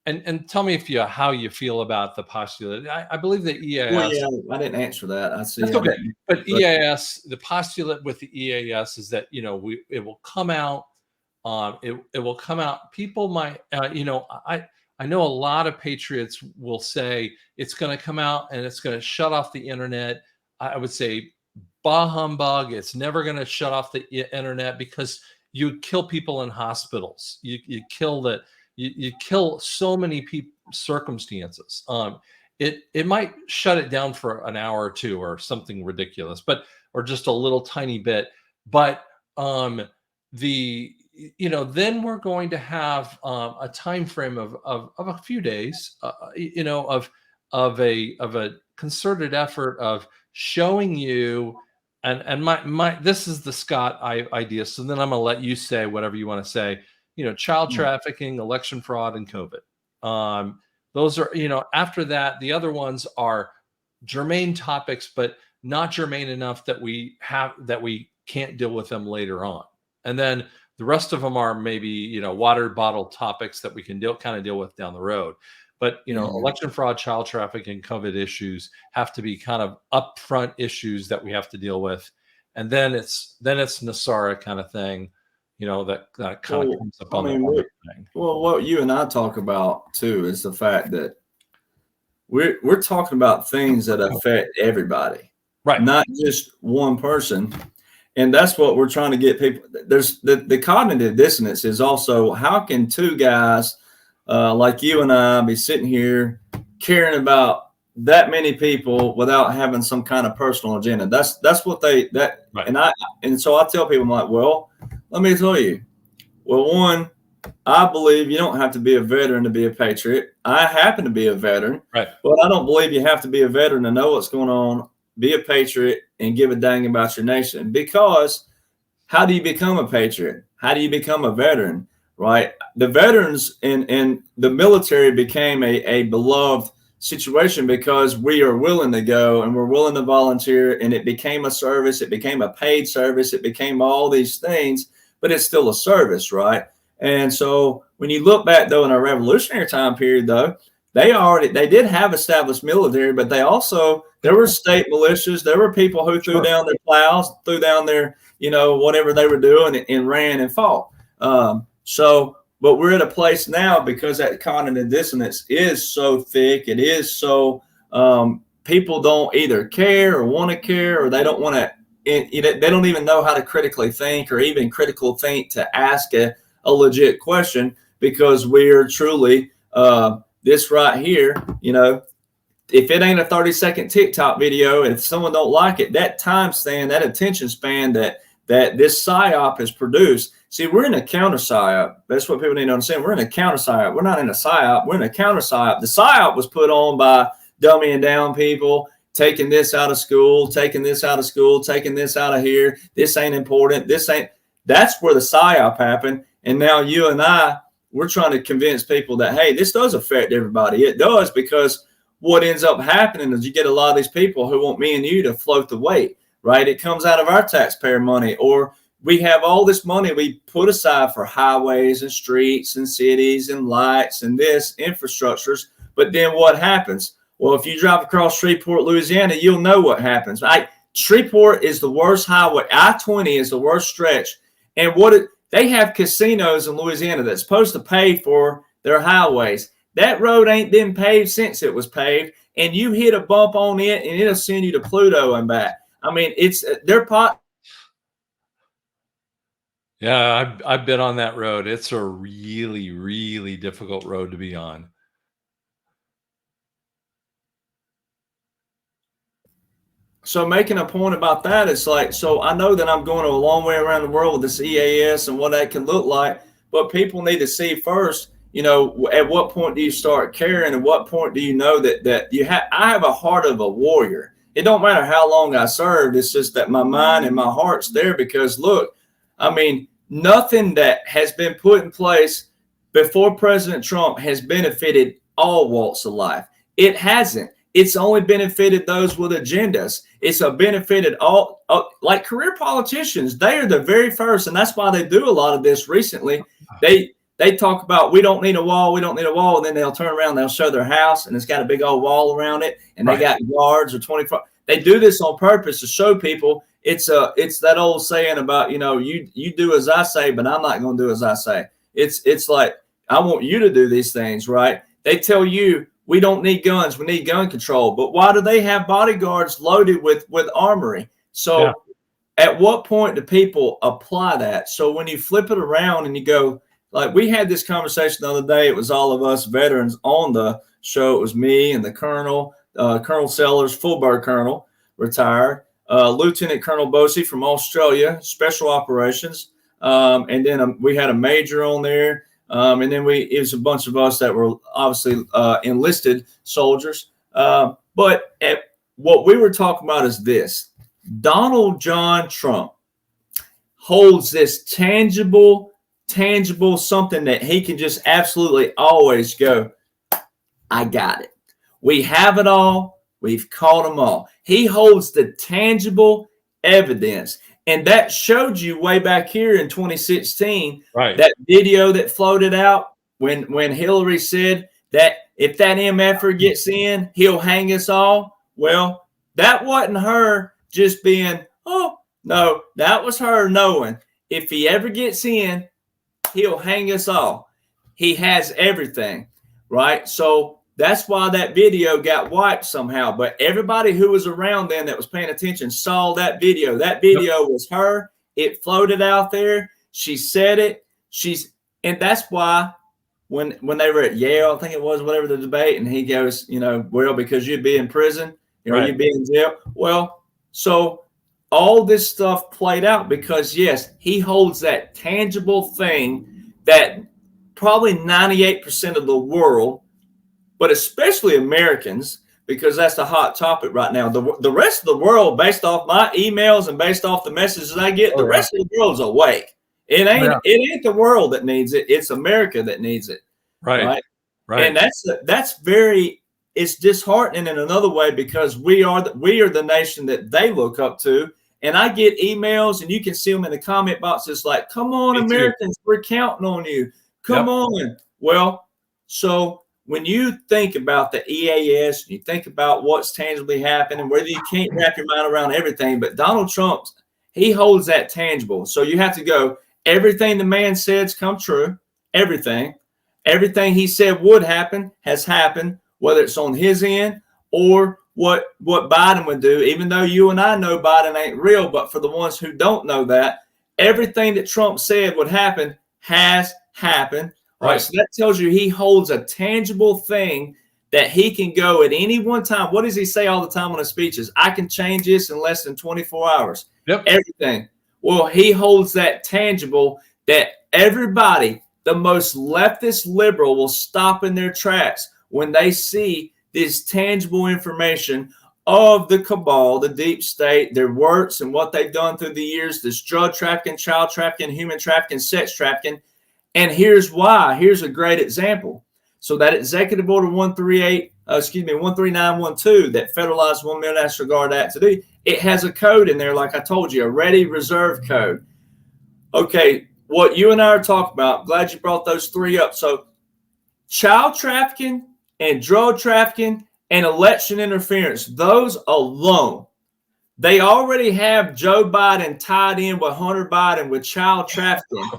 and tell me how you feel about the postulate. I believe the EAS. Well, yeah, I didn't answer that. I see. That's okay. But EAS, the postulate with the EAS is that it will come out. It will come out. People might, I know a lot of patriots will say it's going to come out and it's going to shut off the internet. I would say, bah humbug. It's never going to shut off the internet, because you kill people in hospitals. You kill so many circumstances. It might shut it down for an hour or two or something ridiculous, or just a little tiny bit. But then we're going to have a time frame of a few days, of a concerted effort of showing you. And my this is the Scott idea. So then I'm going to let you say whatever you want to say. Child trafficking, election fraud, and COVID. Those are, after that, the other ones are germane topics, but not germane enough that we can't deal with them later on. And then the rest of them are maybe, water bottle topics that we can deal with down the road. But, election fraud, child trafficking, COVID issues have to be kind of upfront issues that we have to deal with. And then it's Nasara kind of thing. That kind of comes up on the thing. Well, what you and I talk about too is the fact that we're talking about things that affect everybody, right? Not just one person. And that's what we're trying to get people. There's the cognitive dissonance is also, how can two guys like you and I be sitting here caring about that many people without having some kind of personal agenda? That's what right. And so I tell people, I'm like, well, let me tell you. Well, one, I believe you don't have to be a veteran to be a patriot. I happen to be a veteran, right? But I don't believe you have to be a veteran to know what's going on, be a patriot, and give a dang about your nation. Because how do you become a patriot? How do you become a veteran? Right? The veterans in the military became a beloved situation because we are willing to go and we're willing to volunteer, and it became a service. It became a paid service. It became all these things, but it's still a service, right? And so when you look back though in our revolutionary time period, though, they did have established military, but there were state militias. There were people who threw down their plows, threw down their, whatever they were doing, and ran and fought. But we're at a place now, because that cognitive dissonance is so thick. It is so people don't either care or want to care, or they don't want to. They don't even know how to critically think, or even critical think to ask a legit question, because we are truly this right here. If it ain't a 30-second TikTok video, if someone don't like it, that time span, that attention span that that this PSYOP has produced. See, we're in a counter PSYOP. That's what people need to understand. We're in a counter PSYOP. We're not in a PSYOP. We're in a counter PSYOP. The PSYOP was put on by dumbing down people, taking this out of school, taking this out of school, taking this out of here. This ain't important. This ain't. That's where the PSYOP happened. And now you and I, we're trying to convince people that, hey, this does affect everybody. It does, because what ends up happening is you get a lot of these people who want me and you to float the weight, right? It comes out of our taxpayer money, or we have all this money we put aside for highways and streets and cities and lights and this infrastructures. But then what happens? Well, if you drive across Shreveport, Louisiana, you'll know what happens. Shreveport is the worst highway. I-20 is the worst stretch. And they have casinos in Louisiana that's supposed to pay for their highways. That road ain't been paved since it was paved, and you hit a bump on it, and it'll send you to Pluto and back. I mean, it's their pot. Yeah, I've been on that road. It's a really, really difficult road to be on. So making a point about that, it's like, so I know that I'm going a long way around the world with this EAS and what that can look like, but people need to see first, you know, at what point do you start caring? At what point do you know that you have, I have a heart of a warrior. It don't matter how long I served. It's just that my mind and my heart's there, because look, I mean, nothing that has been put in place before President Trump has benefited all walks of life. It hasn't. It's only benefited those with agendas. It's benefited all, like career politicians. They are the very first, and that's why they do a lot of this recently. They talk about, we don't need a wall, we don't need a wall, and then they'll turn around, they'll show their house, and it's got a big old wall around it, and they got guards or 24. They do this on purpose to show people. It's that old saying about, you know, you do as I say, but I'm not going to do as I say. It's like, I want you to do these things, right? They tell you, we don't need guns, we need gun control. But why do they have bodyguards loaded with armory? So at what point do people apply that? So when you flip it around and you go, like we had this conversation the other day, it was all of us veterans on the show. It was me and the Colonel, Colonel Sellers, Fullbird Colonel, retired, Lieutenant Colonel Bosey from Australia, Special Operations. And then we had a major on there. And then it was a bunch of us that were obviously enlisted soldiers. But what we were talking about is this: Donald John Trump holds this tangible something that he can just absolutely always go, I got it. We have it all. We've caught them all. He holds the tangible evidence. And that showed you way back here in 2016, right? That video that floated out when Hillary said that if that MFer gets in, he'll hang us all. Well, that wasn't her just being, oh, no, that was her knowing if he ever gets in, he'll hang us all. He has everything, right? So that's why that video got wiped somehow. But everybody who was around then that was paying attention saw that video. That video was her. It floated out there. She said it. And that's why when they were at Yale, I think it was, whatever the debate, and he goes, you know, well, because you'd be in prison, you know, you'd be in jail. Well, so all this stuff played out because, yes, he holds that tangible thing that probably 98% of the world, but especially Americans, because that's the hot topic right now. The rest of the world, based off my emails and based off the messages I get, the rest of the world's awake. It ain't the world that needs it. It's America that needs it. Right. And that's very, it's disheartening in another way, because we are the nation that they look up to. And I get emails, and you can see them in the comment boxes like, come on, Americans, we're counting on you. Come on. Well, so when you think about the EAS, you think about what's tangibly happening, whether you can't wrap your mind around everything, but Donald Trump, he holds that tangible. So you have to go, everything the man said's come true. Everything he said would happen has happened, whether it's on his end or what Biden would do, even though you and I know Biden ain't real. But for the ones who don't know that, everything that Trump said would happen has happened. Right. So that tells you he holds a tangible thing that he can go at any one time. What does he say all the time on his speeches? I can change this in less than 24 hours. Everything. Well, he holds that tangible that everybody, the most leftist liberal, will stop in their tracks when they see this tangible information of the cabal, the deep state, their works and what they've done through the years, this drug trafficking, child trafficking, human trafficking, sex trafficking. And here's why. Here's a great example. So that Executive Order 13912 that federalized 1 Million National Guard Act to do, it has a code in there, like I told you, a ready reserve code. Okay, what you and I are talking about, glad you brought those three up. So child trafficking and drug trafficking and election interference, those alone, they already have Joe Biden tied in with Hunter Biden with child trafficking.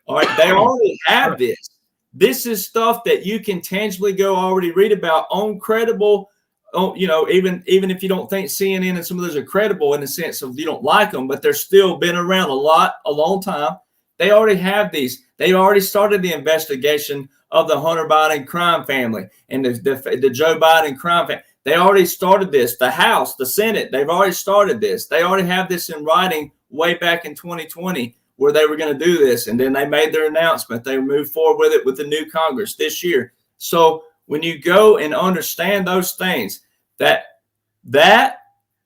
All right, they already have this. This is stuff that you can tangibly go already read about on credible, even if you don't think CNN and some of those are credible in the sense of you don't like them, but they're still been around a long time. They already have these. They already started the investigation of the Hunter Biden crime family and the Joe Biden crime family. They already started this. The House, the Senate, they've already started this. They already have this in writing way back in 2020 where they were going to do this. And then they made their announcement. They moved forward with it with the new Congress this year. So when you go and understand those things, that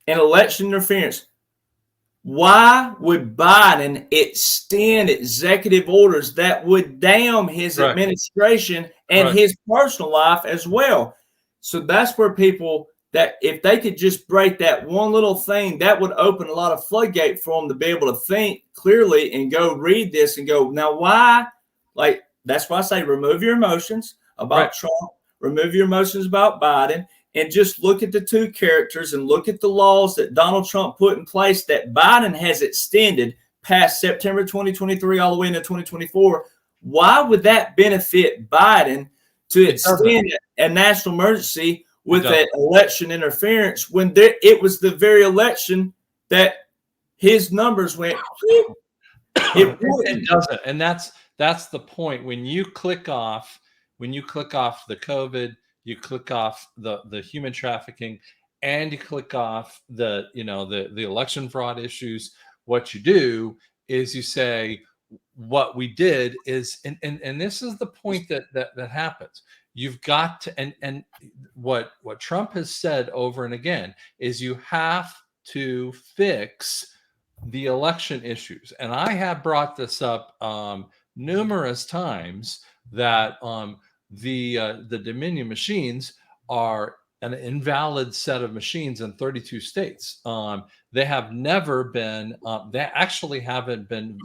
and election interference, why would Biden extend executive orders that would damn his administration and his personal life as well? So that's where people, that if they could just break that one little thing, that would open a lot of floodgate for them to be able to think clearly and go read this and go, now why? Like, that's why I say remove your emotions about Trump, remove your emotions about Biden, and just look at the two characters and look at the laws that Donald Trump put in place that Biden has extended past September 2023 all the way into 2024. Why would that benefit Biden to extend a national emergency with that election interference when it was the very election that his numbers went? It doesn't, and that's the point. When you click off the COVID, you click off the human trafficking, and you click off the election fraud issues. What you do is you say, what we did is, and this is the point that happens. You've got to, and what Trump has said over and again is you have to fix the election issues. And I have brought this up numerous times that the Dominion machines are an invalid set of machines in 32 states. They have never been, they actually haven't been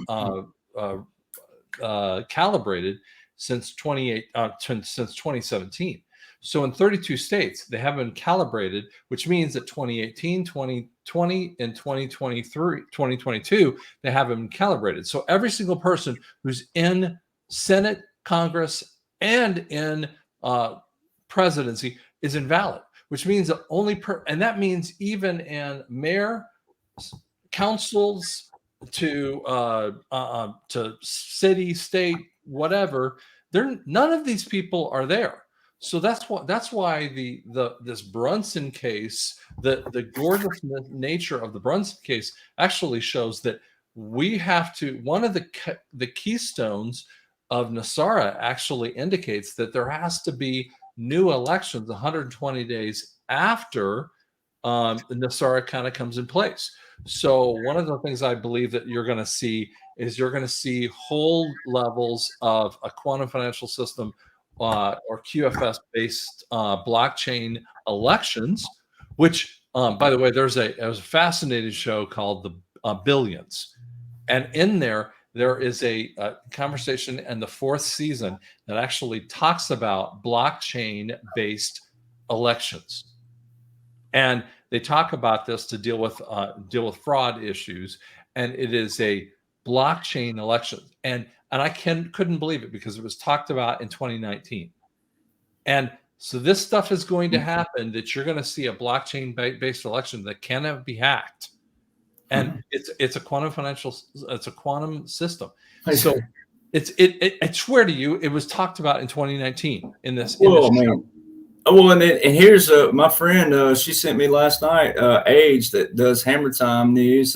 calibrated since 2017. So in 32 states, they haven't been calibrated, which means that 2018, 2020, and 2022, they haven't been calibrated. So every single person who's in Senate, Congress, and in presidency is invalid, which means that and that means even in mayor, councils, to city, state, whatever, none of these people are there. So that's why this Brunson case, the gorgeous nature of the Brunson case actually shows that we have to, one of the keystones of NESARA actually indicates that there has to be new elections 120 days after the NESARA kind of comes in place. So one of the things I believe that you're going to see is whole levels of a quantum financial system or QFS based blockchain elections, which by the way, there was a fascinating show called The Billions, and in there is a conversation in the 4th season that actually talks about blockchain based elections. And they talk about this to deal with fraud issues, and it is a blockchain election. And I couldn't believe it because it was talked about in 2019. And so this stuff is going to happen, that you're going to see a blockchain based election that cannot be hacked. And it's a quantum system. So I swear to you, it was talked about in 2019 in this show. Well, and here's my friend. She sent me last night. Age that does Hammer Time News.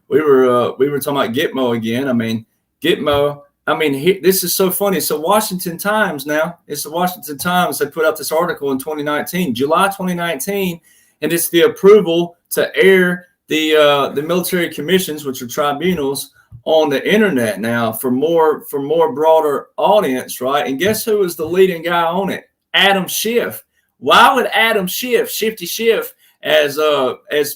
we were talking about GITMO again. I mean, GITMO. I mean, this is so funny. It's the Washington Times now. It's the Washington Times. They put out this article in 2019, July 2019, and it's the approval to air the military commissions, which are tribunals, on the internet now for more broader audience, right? And guess who was the leading guy on it? Adam Schiff. Why would Adam Schiff, Shifty Schiff, as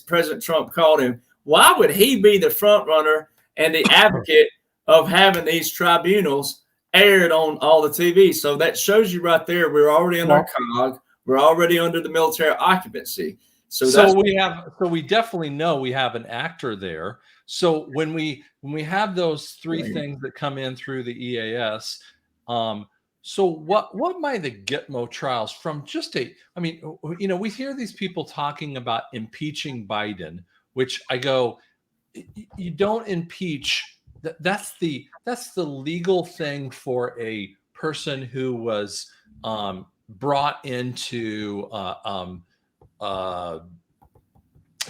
President Trump called him, why would he be the front runner and the advocate of having these tribunals aired on all the TV? So that shows you right there, we're already under COG, we're already under the military occupancy. So we definitely know we have an actor there. So when we have those three things that come in through the EAS, so what might the GITMO trials from I mean, we hear these people talking about impeaching Biden, which I go, you don't impeach. That's the legal thing for a person who was brought into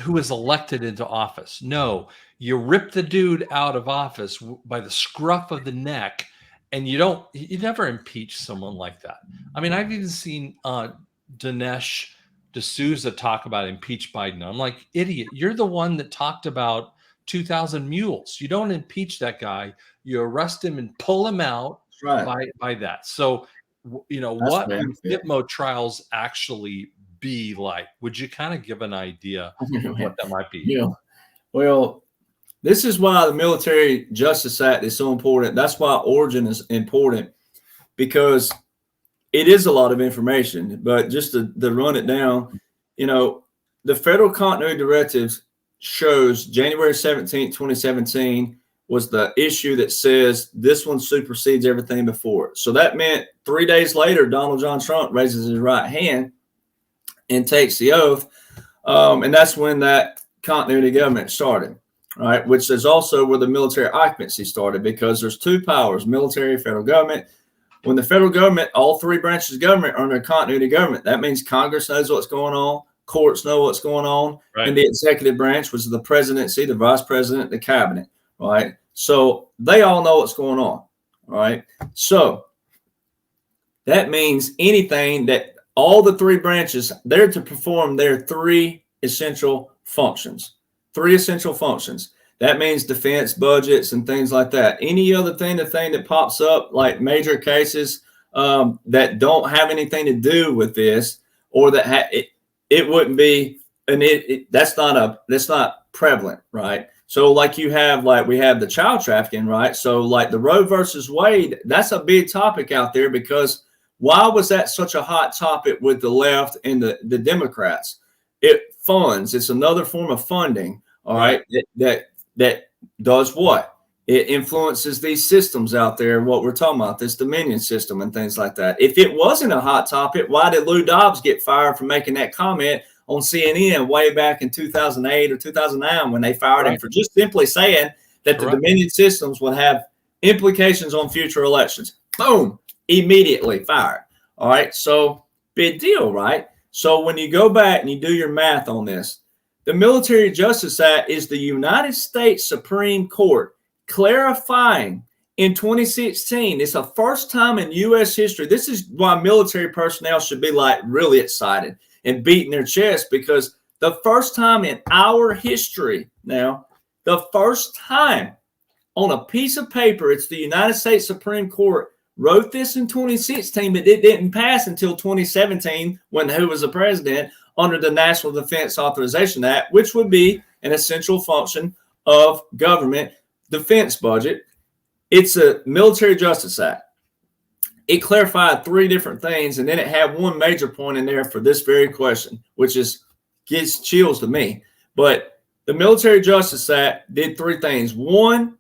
who was elected into office. No, you rip the dude out of office by the scruff of the neck, and you never impeach someone like that. I mean, I've even seen Dinesh D'Souza talk about impeach Biden. I'm like, idiot, you're the one that talked about 2,000 mules. You don't impeach that guy. You arrest him and pull him out by that. So, what would GITMO trials actually be like? Would you kind of give an idea of what that might be? Yeah. Well, this is why the Military Justice Act is so important. That's why Origin is important, because it is a lot of information. But just to run it down, the Federal Continuity Directives shows January 17th, 2017 was the issue that says this one supersedes everything before it. So that meant 3 days later, Donald John Trump raises his right hand and takes the oath. And that's when that continuity government started, right? Which is also where the military occupancy started, because there's two powers, military, federal government. When the federal government, all three branches of government are under continuity government, that means Congress knows what's going on, courts know what's going on, and the executive branch, which is the presidency, the vice president, the cabinet, right? So they all know what's going on, right? So that means anything that all the three branches, they're to perform their three essential functions. That means defense budgets and things like that. Any other thing, the thing that pops up, like major cases that don't have anything to do with this, or that it wouldn't be, and that's not prevalent, right? So like we have the child trafficking, right? So like the Roe versus Wade, that's a big topic out there, because why was that such a hot topic with the left and the Democrats? It's another form of funding, all right, that does what? It influences these systems out there, what we're talking about, this Dominion system and things like that. If it wasn't a hot topic, why did Lou Dobbs get fired for making that comment on CNN way back in 2008 or 2009 when they fired him for just simply saying that the Dominion systems would have implications on future elections? Boom, immediately fired. All right, so big deal, right? So when you go back and you do your math on this, the Military Justice Act is the United States Supreme Court clarifying in 2016. It's the first time in U.S. history. This is why military personnel should be like really excited and beating their chest, because the first time in our history now, the first time on a piece of paper, it's the United States Supreme Court wrote this in 2016, but it didn't pass until 2017 when who was the president, under the National Defense Authorization Act, which would be an essential function of government defense budget. It's a Military Justice Act. It clarified three different things, and then it had one major point in there for this very question, which gets chills to me. But the Military Justice Act did three things. One,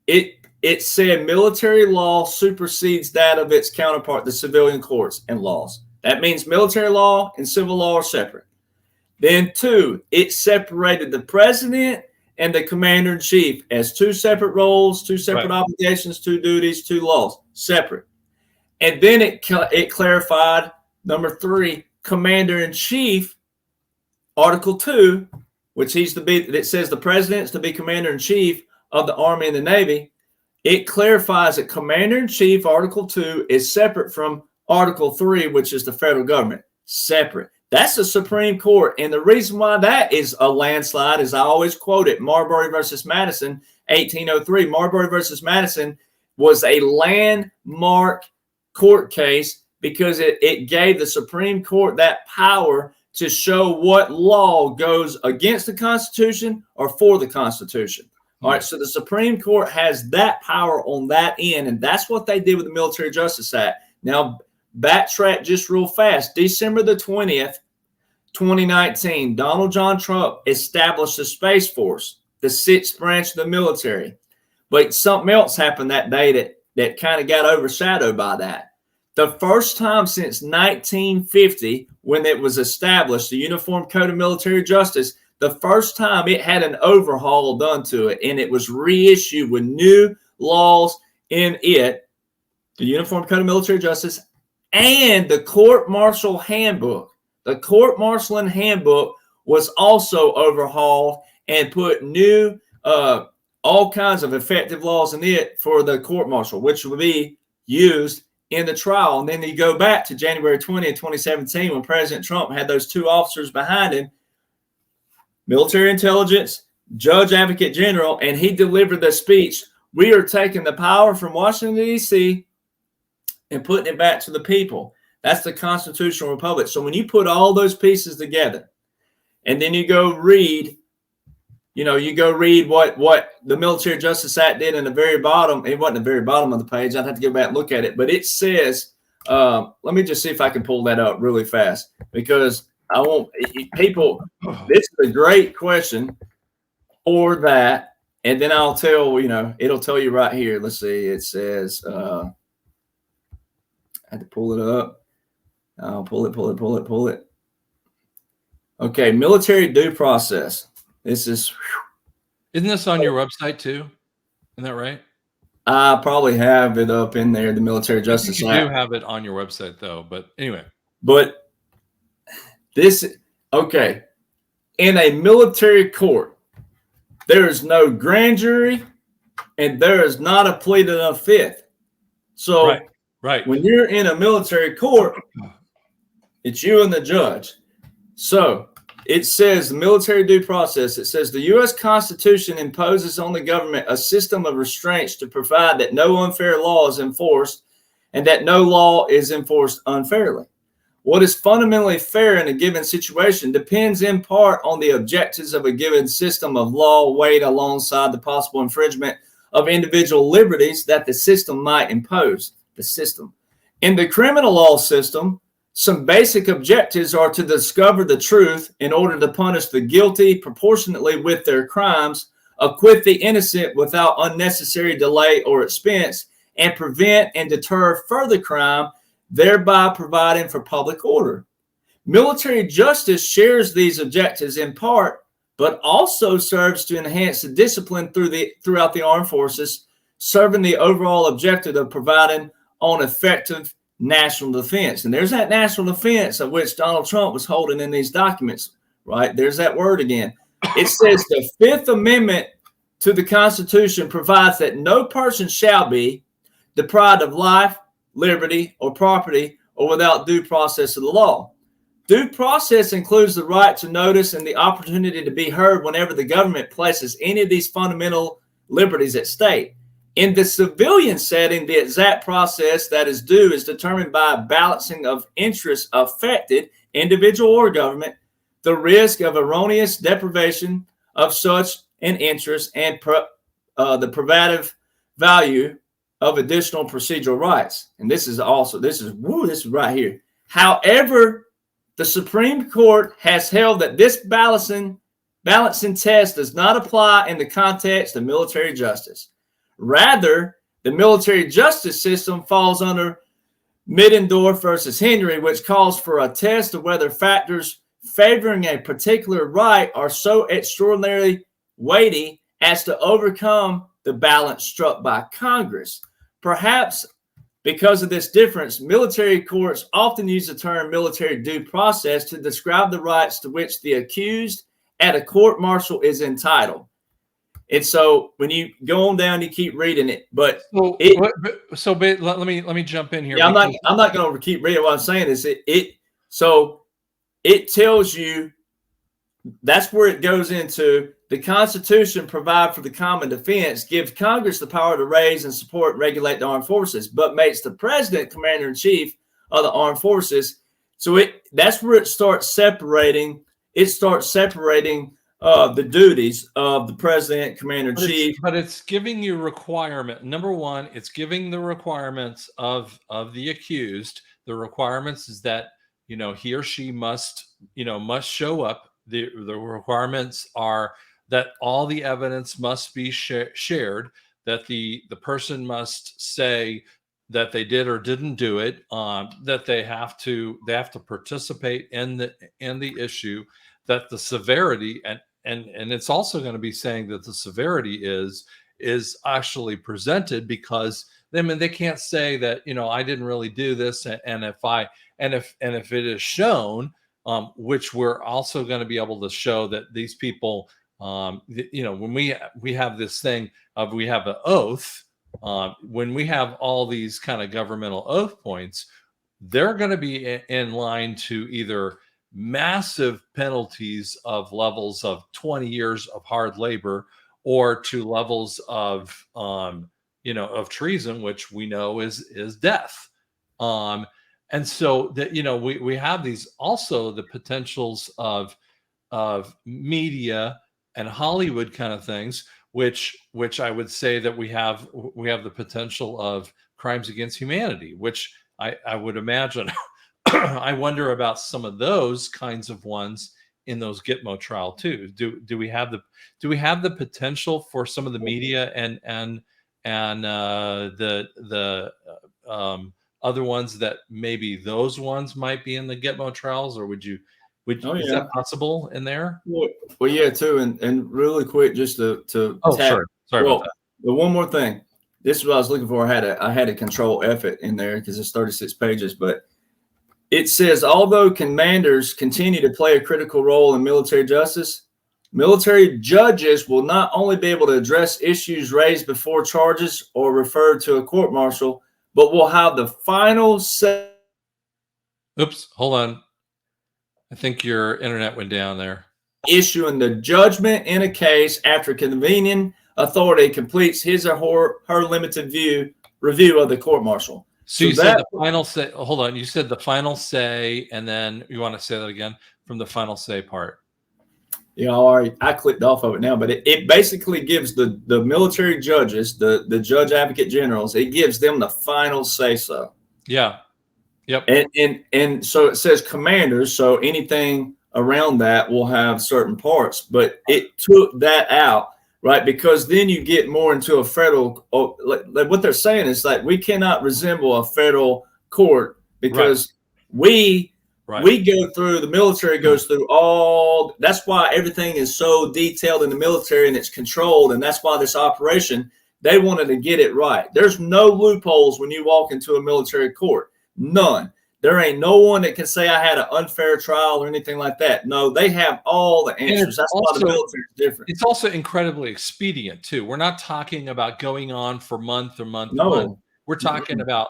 it said military law supersedes that of its counterpart, the civilian courts and laws. That means military law and civil law are separate. Then two, it separated the president and the commander-in-chief as two separate roles, two separate obligations, two duties, two laws, separate. And then it clarified, number three, commander-in-chief, Article 2, which that says the president's to be commander-in-chief of the Army and the Navy, it clarifies that commander-in-chief, Article 2, is separate from Article 3, which is the federal government. Separate. That's the Supreme Court. And the reason why that is a landslide is I always quote it, Marbury versus Madison, 1803. Marbury versus Madison was a landmark court case because it gave the Supreme Court that power to show what law goes against the Constitution or for the Constitution. All right, so the Supreme Court has that power on that end, and that's what they did with the Military Justice Act. Now, backtrack just real fast. December the 20th, 2019, Donald John Trump established the Space Force, the sixth branch of the military. But something else happened that day that kind of got overshadowed by that. The first time since 1950, when it was established, the Uniform Code of Military Justice, the first time it had an overhaul done to it, and it was reissued with new laws in it, the Uniform Code of Military Justice, and the Court-Martial Handbook. The Court-Martialing Handbook was also overhauled and put new, all kinds of effective laws in it for the court-martial, which will be used in the trial. And then you go back to January 20th, 2017, when President Trump had those two officers behind him, military intelligence, judge advocate general, and he delivered the speech, "We are taking the power from Washington, D.C., and putting it back to the people." That's the constitutional republic. So when you put all those pieces together, and then you go read, what the Military Justice Act did in the very bottom. It wasn't the very bottom of the page. I'd have to go back and look at it. But it says, let me just see if I can pull that up really fast, because I want people, this is a great question for that. And then I'll tell, it'll tell you right here. Let's see. It says, I had to pull it up. I'll pull it. Okay. Military due process. This is. Isn't this on your website too? Isn't that right? I probably have it up in there, the Military Justice Act. You do have it on your website though, but anyway. But okay. In a military court, there is no grand jury and there is not a pleaded a fifth. So right. When you're in a military court, it's you and the judge. So it says the military due process. It says the U.S. Constitution imposes on the government a system of restraints to provide that no unfair law is enforced and that no law is enforced unfairly. What is fundamentally fair in a given situation depends in part on the objectives of a given system of law weighed alongside the possible infringement of individual liberties that the system might impose. The system. In the criminal law system, some basic objectives are to discover the truth in order to punish the guilty proportionately with their crimes, acquit the innocent without unnecessary delay or expense, and prevent and deter further crime, thereby providing for public order. Military justice shares these objectives in part, but also serves to enhance the discipline throughout the armed forces, serving the overall objective of providing on effective national defense. And there's that national defense of which Donald Trump was holding in these documents, right? There's that word again. It says the Fifth Amendment to the Constitution provides that no person shall be deprived of life, liberty, or property, or without due process of the law. Due process includes the right to notice and the opportunity to be heard whenever the government places any of these fundamental liberties at stake. In the civilian setting, the exact process that is due is determined by a balancing of interests affected, individual or government, the risk of erroneous deprivation of such an interest, and the privative value of additional procedural rights. And this is right here. However, the Supreme Court has held that this balancing test does not apply in the context of military justice. Rather, the military justice system falls under Middendorf versus Henry, which calls for a test of whether factors favoring a particular right are so extraordinarily weighty as to overcome the balance struck by Congress. Perhaps because of this difference, military courts often use the term military due process to describe the rights to which the accused at a court martial is entitled. And so when you go on down, you keep reading it. But let me jump in here. Yeah, I'm not going to keep reading. What I'm saying is it tells you, that's where it goes into the Constitution provide for the common defense, gives Congress the power to raise and support and regulate the armed forces, but makes the president commander in chief of the armed forces. So that's where it starts separating. It starts separating the duties of the president, commander in chief. But it's giving you requirement. Number one, it's giving the requirements of the accused. The requirements is that, he or she must show up. The requirements are that all the evidence must be shared, that the person must say that they did or didn't do it, that they have to participate in the issue, that the severity and it's also going to be saying that the severity is actually presented, because they can't say that, I didn't really do this, and if it is shown, which we're also going to be able to show that these people, when we have this thing of, we have an oath, when we have all these kind of governmental oath points, they're going to be in line to either massive penalties of levels of 20 years of hard labor, or to levels of of treason, which we know is death. And so that, we have these also the potentials of media and Hollywood kind of things, which I would say that we have the potential of crimes against humanity, which I would imagine. I wonder about some of those kinds of ones in those Gitmo trial too. Do we have the potential for some of the media and the other ones, that maybe those ones might be in the Gitmo trials, or is that possible in there? Well, yeah, too. And really quick, just to sorry about that. But one more thing. This is what I was looking for. I had a control F it in there because it's 36 pages, but it says, although commanders continue to play a critical role in military justice, military judges will not only be able to address issues raised before charges or referred to a court martial, but will have the final say. Oops, hold on. I think your internet went down there. Issuing the judgment in a case after convening authority completes his or her limited review of the court martial. So you said the final say. Hold on. You said the final say, and then you want to say that again from the final say part. Yeah, I clicked off of it now, but it basically gives the military judges, the judge advocate generals, it gives them the final say so. Yeah. Yep. And so it says commanders, so anything around that will have certain parts, but it took that out. Right, because then you get more into a federal. Like what they're saying is like we cannot resemble a federal court, because we go through, the military goes through all. That's why everything is so detailed in the military and it's controlled, and that's why this operation, they wanted to get it right. There's no loopholes when you walk into a military court. None. There ain't no one that can say I had an unfair trial or anything like that. No, they have all the answers. That's why the military is different. It's also incredibly expedient too. We're not talking about going on for month. We're talking about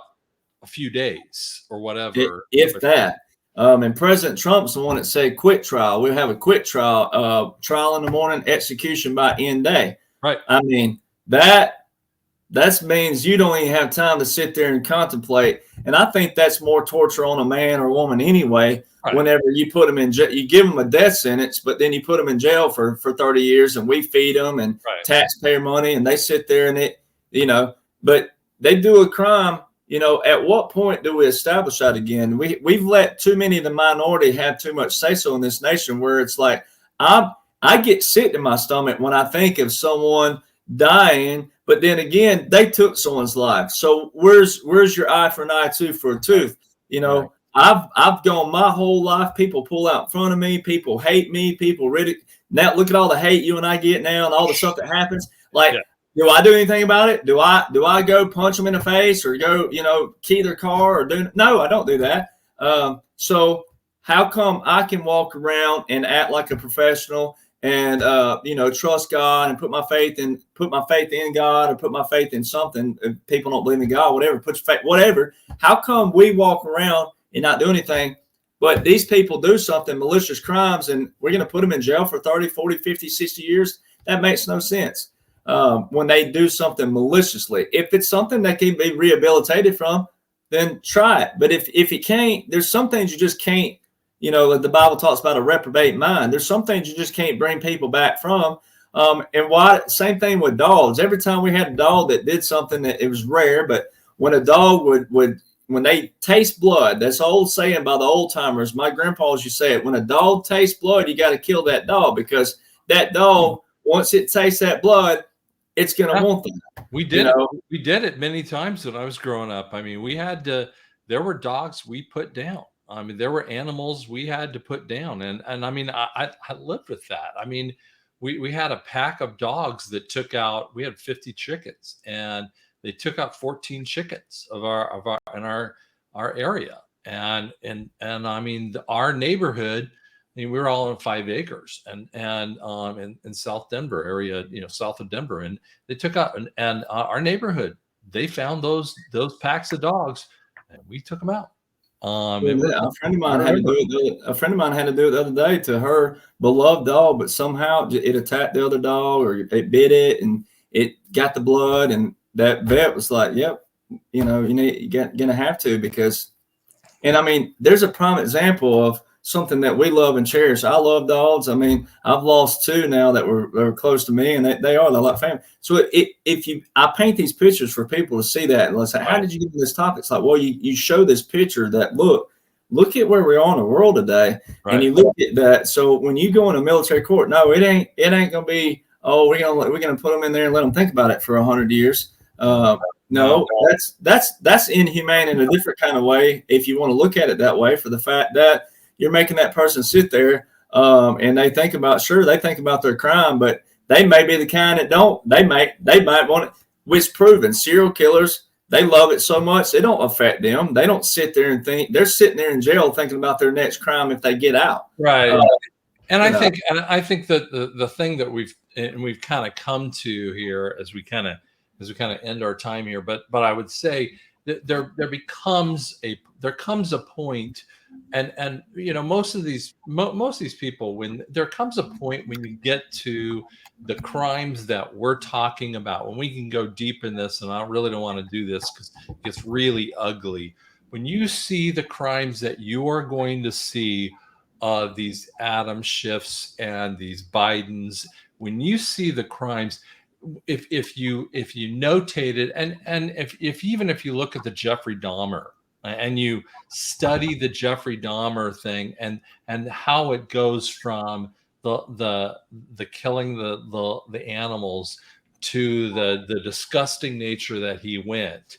a few days or whatever. If that. And President Trump's the one that said quick trial. We'll have a quick trial, trial in the morning, execution by end day. Right. I mean, that means you don't even have time to sit there and contemplate. And I think that's more torture on a man or woman anyway. Right. Whenever you put them in jail, you give them a death sentence, but then you put them in jail for 30 years and we feed them and taxpayer money, and they sit there and but they do a crime. At what point do we establish that again? We've let too many of the minority have too much say so in this nation, where it's like, I get sick to my stomach when I think of someone dying, but then again, they took someone's life. So where's your eye for an eye, tooth for a tooth? I've gone my whole life. People pull out in front of me. People hate me. People now look at all the hate you and I get now, and all the stuff that happens. Do I do anything about it? Do I go punch them in the face or go key their car or do? No, I don't do that. So how come I can walk around and act like a professional and trust God and put my faith in God, or put my faith in something. If people don't believe in God, whatever, put your faith, whatever. How come we walk around and not do anything? But these people do something, malicious crimes, and we're going to put them in jail for 30, 40, 50, 60 years? That makes no sense. When they do something maliciously, if it's something that can be rehabilitated from, then try it. But if you can't, there's some things you just can't, the Bible talks about a reprobate mind. There's some things you just can't bring people back from. Same thing with dogs. Every time we had a dog that did something, that it was rare, but when a dog would when they taste blood, that's an old saying by the old timers. My grandpa used to say it: when a dog tastes blood, you got to kill that dog, because that dog, once it tastes that blood, it's going to want that. We did it. We did it many times when I was growing up. I mean, there were dogs we put down. I mean, there were animals we had to put down. And I mean, I lived with that. I mean, we had a pack of dogs that we had 50 chickens, and they took out 14 chickens in our area. And I mean, our neighborhood, I mean, we were all on 5 acres and in South Denver area, south of Denver. And they took out and our neighborhood, they found those packs of dogs, and we took them out. A friend of mine had to do it the other day to her beloved dog, but somehow it attacked the other dog, or it bit it and it got the blood. And that vet was like, "Yep, you're gonna have to," because, and I mean, there's a prime example of something that we love and cherish. I love dogs. I mean, I've lost 2 now that were close to me, and they're like family. So I paint these pictures for people to see that. And let's say, how did you get to this topic? It's like, well, you show this picture that look at where we are in the world today, and you look at that. So when you go in a military court, no, it ain't gonna be, oh, we're gonna put them in there and let them think about it for 100 years. No, that's inhumane in a different kind of way, if you want to look at it that way, for the fact that you're making that person sit there and they think about their crime, but they may be the kind that don't. They might want it. It's proven serial killers, they love it so much, it don't affect them. They don't sit there and think. They're sitting there in jail thinking about their next crime if they get out. Right. And I think that the thing that we've kind of come to here as we kind of end our time here, but I would say that there comes a point, and most of these people, when there comes a point when you get to the crimes that we're talking about, when we can go deep in this, and I really don't want to do this because it gets really ugly. When you see the crimes that you are going to see, these Adam Schiffs and these Bidens, when you see the crimes, if you notate it, and if you look at the Jeffrey Dahmer and you study the Jeffrey Dahmer thing and how it goes from the killing the animals to the disgusting nature that he went,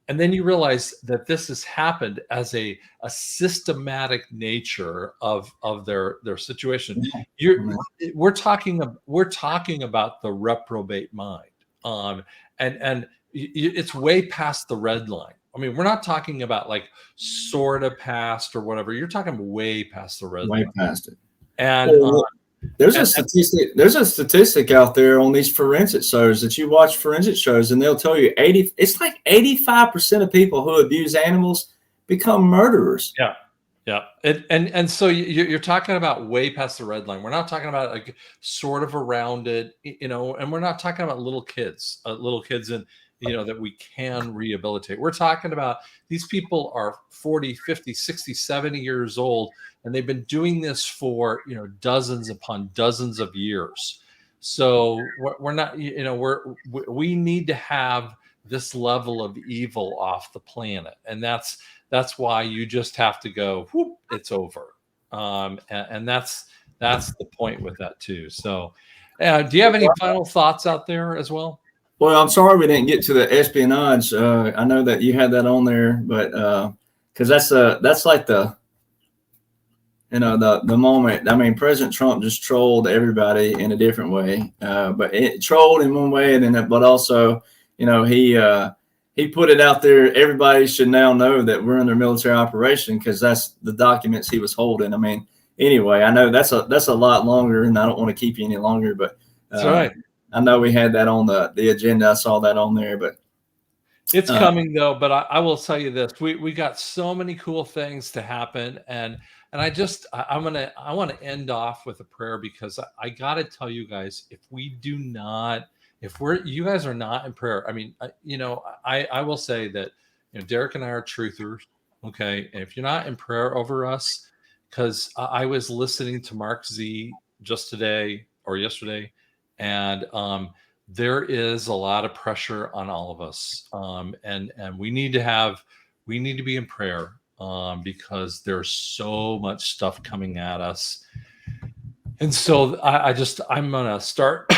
and then you realize that this has happened as a systematic nature of their situation. We're talking about the reprobate mind, and it's way past the red line. I mean, we're not talking about like sort of past or whatever. You're talking way past the red line. Way past it. And there's a statistic out there on these forensic shows that you watch forensic shows, and they'll tell you it's like 85% of people who abuse animals become murderers. Yeah. And so you're talking about way past the red line. We're not talking about like sort of around it, and we're not talking about little kids and that we can rehabilitate. We're talking about these people are 40, 50, 60, 70 years old, and they've been doing this for, dozens upon dozens of years. So we're not, we need to have this level of evil off the planet. And that's why you just have to go, whoop, it's over. And that's the point with that too. So do you have any final thoughts out there as well? Well, I'm sorry we didn't get to the espionage. I know that you had that on there, but because that's like the moment. I mean, President Trump just trolled everybody in a different way, but it trolled in one way, but also, he put it out there. Everybody should now know that we're under military operation, because that's the documents he was holding. I mean, anyway, I know that's a lot longer, and I don't want to keep you any longer, but That's right. I know we had that on the agenda. I saw that on there, but It's coming though. But I will tell you this: we got so many cool things to happen, and I want to end off with a prayer, because I got to tell you guys, if we do not, if you guys are not in prayer, I mean, I will say that, Derek and I are truthers, okay, and if you're not in prayer over us, because I was listening to Mark Z just today or yesterday, and there is a lot of pressure on all of us, and we need to be in prayer, because there's so much stuff coming at us. And so I'm gonna start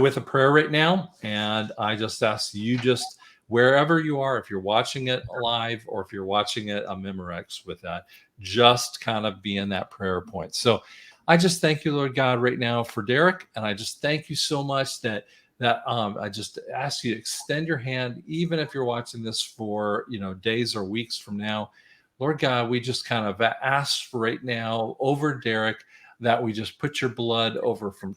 with a prayer right now, and I just ask you, just wherever you are, if you're watching it live or if you're watching it on Memorex with that, just kind of be in that prayer point. So I just thank you, Lord God, right now for Derek, and I just thank you so much that I just ask you to extend your hand, even if you're watching this for days or weeks from now. Lord God, we just kind of ask right now over Derek, that we just put your blood over from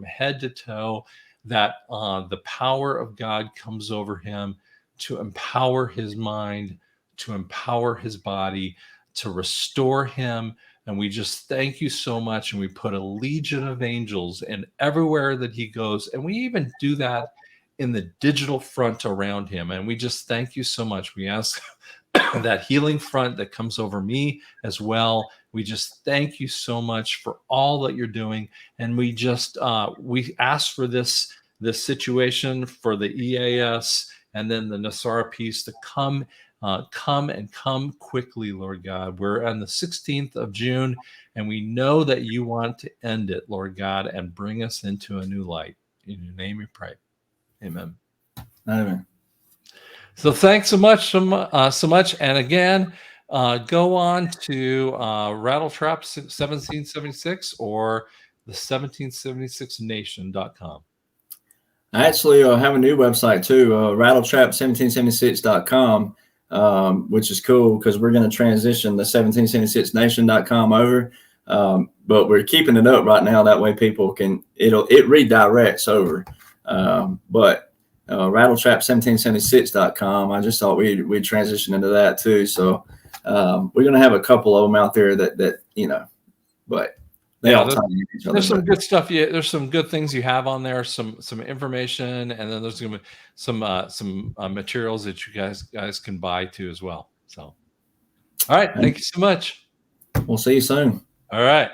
head to toe, that the power of God comes over him to empower his mind, to empower his body, to restore him. And we just thank you so much. And we put a legion of angels in everywhere that he goes. And we even do that in the digital front around him. And we just thank you so much. We ask that healing front that comes over me as well. We just thank you so much for all that you're doing. And we just, we ask for this situation for the EAS and then the NASARA piece to come quickly, Lord God. We're on the 16th of June, and we know that you want to end it, Lord God, and bring us into a new light. In your name we pray. Amen. Amen. So thanks so much. And again, go on to Rattletrap 1776 or the 1776nation.com. I actually have a new website too, rattletrap1776.com, which is cool because we're going to transition the 1776nation.com over. But we're keeping it up right now. That way people can, it redirects over. But rattletrap1776.com, I just thought we'd transition into that too. So we're going to have a couple of them out there that but they all tie into each other. There's some good stuff. Yeah, there's some good things you have on there, some information, and then there's going to be some materials that you guys can buy too as well. So, all right, thank you so much. We'll see you soon. All right.